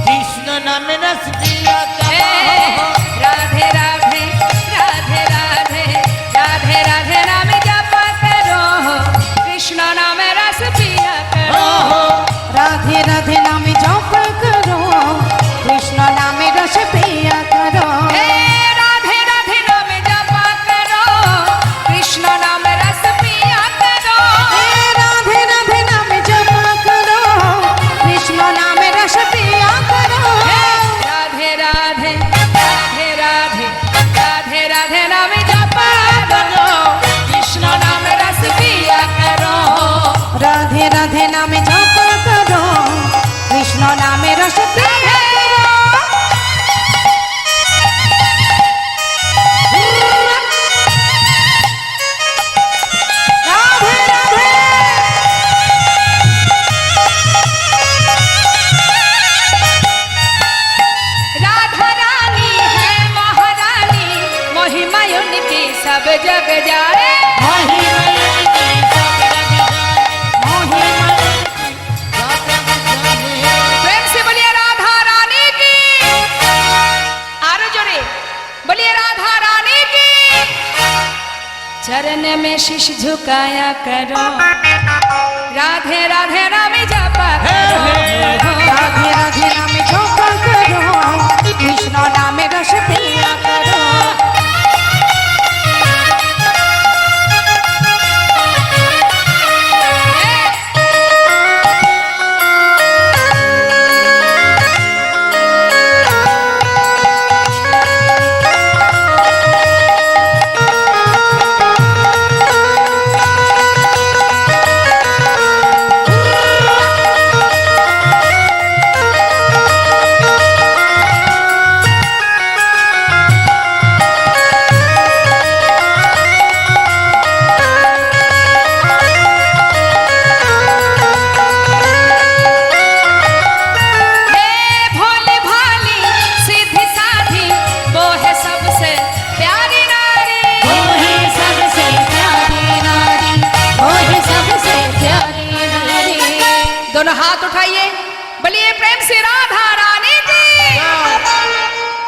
कृष्ण नाम रस पिया करो। राधे राधे राधे राधे राधे राधे नाम जप करो कृष्ण नाम रस पिया करो। राधे राधे नाम जप करो कृष्ण नाम रस पिया करो। हे राधे राधे नाम जप करो कृष्ण नाम रस पिया शीश झुकाया करो राधे राधे नाम जपा करो राधे राधे नाम जप करो कृष्ण नामे रस पिया करो दोनों हाथ उठाइए बोलिए प्रेम से राधा रानी की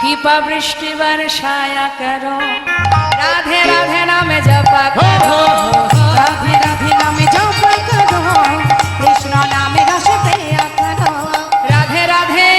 कृपा वृष्टि वर्षाया करो राधे राधे नाम जपा करो राधे राधे नाम जप करो कृष्ण नामे रस पिया करो राधे राधे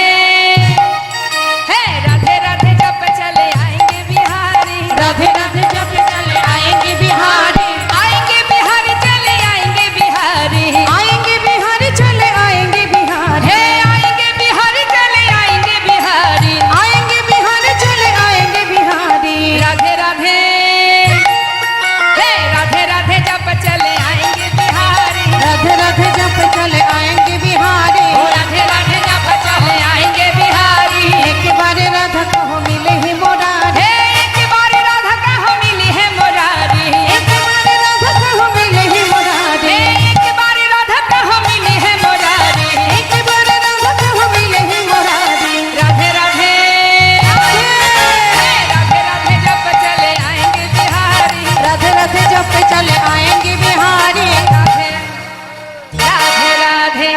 है राधे राधे जप चले आएंगे बिहारी राधे राधे जप चले आएंगे बिहारी आएंगे बिहारी चले आएंगे बिहारी आएंगे बिहारी चले आएंगे बिहारी हे आएंगे बिहारी चले आएंगे बिहारी आएंगे बिहारी चले आएंगे बिहारी राधे राधे हे राधे राधे जप चले आएंगे बिहारी राधे राधे जप चले आएंगे बिहारी ओ राधे राधे जप चले आएंगे बिहारी एक बार राधा कहो मिले ही मुरारी हे एक बार राधा कहो मिली है मुरारी एक बार राधा कहो मिले ही मुरारी हे एक बार राधा कहो मिली है मुरारी एक बार राधा कहो मिले ही मुरारी राधे राधे हे राधे राधे जप चले आएंगे बिहारी राधे राधे जप चले आएंगे बिहारी राधे राधे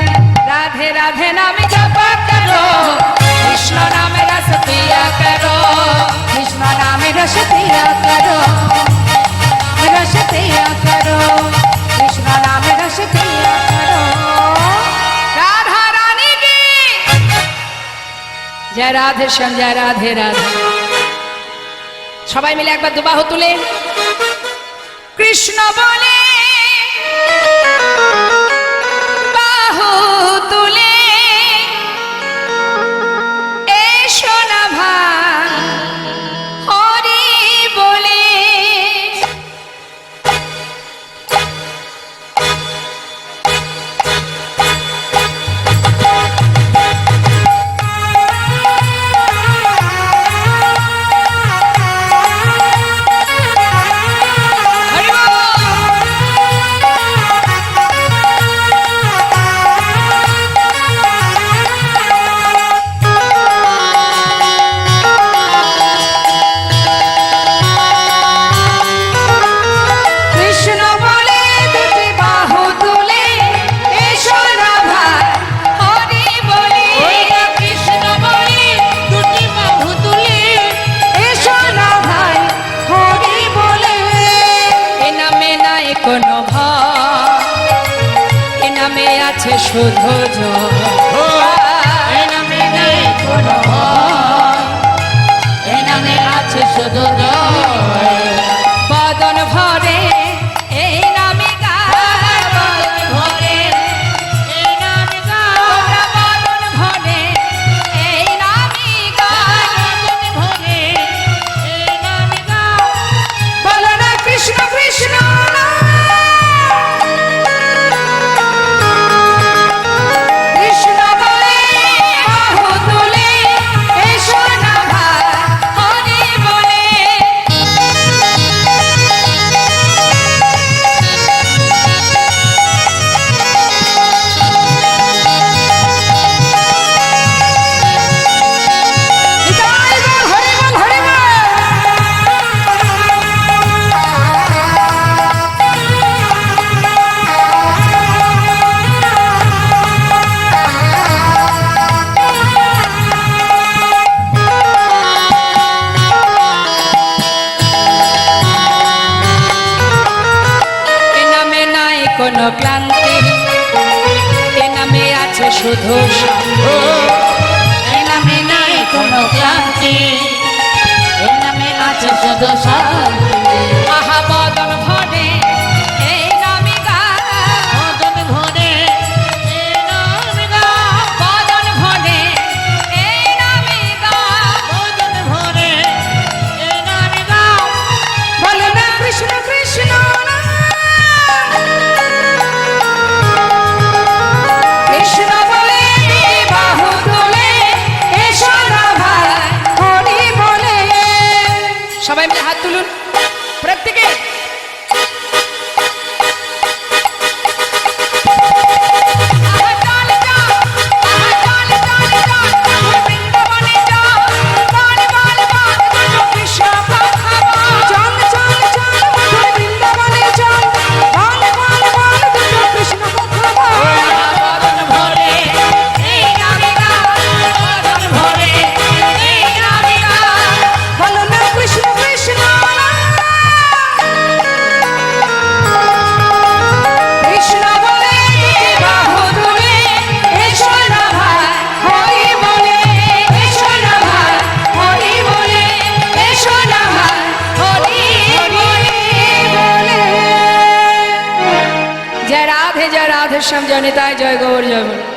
राधे राधे नाम जप करो कृष्ण नाम रस पिया करो कृष्ण नामे रस पिया करो रस पिया करो कृष्ण नामे रस पिया करो राधा रानी की जय राधे श्याम जय राधे राधे সবাই মিলে একবার দুবাহু তুলে কৃষ্ণ বলে বাহু তুলে এসো না ভাই হরি বলে হরি বল। কৃষ্ণ বলে দুটি বাহু তুলে এসো না ভাই হরি বলে কৃষ্ণ বলে দুটি বাহু তুলে এসো না ভাই হরি বলে এ নামে নাই কোনো ভয় এ নামে আছে শুধু জয় এ নামে নেই কোনো ভয়, এ নামে আছে শুধু জয়। বদন ভরে এই নামে গায় বদন ভরে এই নামে গাও, তোমরা বদন ভরে এই নামে গায় বদন ভরে এই নামে গাও। বলো না কৃষ্ণ কৃষ্ণ কৃষ্ণ কোনো ক্লান্তি, এ নামে আছে শুধু শান্ত। এই নামে নাই কোনো ক্লান্তি, এই নামে আছে শুধু শান্তি। আহা বদন ভরে এই নামে গাও, বদন ভরে এই নামে গাও, বদন ভরে এই নামে গাও। বদন ভরে এই নামে গাও। বলো না কৃষ্ণ কৃষ্ণ না। কৃষ্ণ বলে বাহু তোলে, এসো না ভাই হরি বলে। সবাই মিলে হাত তুলুন প্রত্যেকে। আহা চল চল, আহা চল চল চল, বৃন্দাবনে চল, বল বল বল, দুটো কৃষ্ণ কথা বল। চল চল চল মধুর বৃন্দাবনে চল, বল বল বল দুটো কৃষ্ণ কথা বল। বদন ভরে এই নামে গাও, বদন ভরে এই নামে গাও। বলো না কৃষ্ণ কৃষ্ণ না। কৃষ্ণ বলে বাহু তুলে, এসো না ভাই হরি বলে। এসো না ভাই হরি বলে, এসো না ভাই হরি বলে। জয় রাধে শ্যাম জয় নিতাই জয় গৌর জয় বল।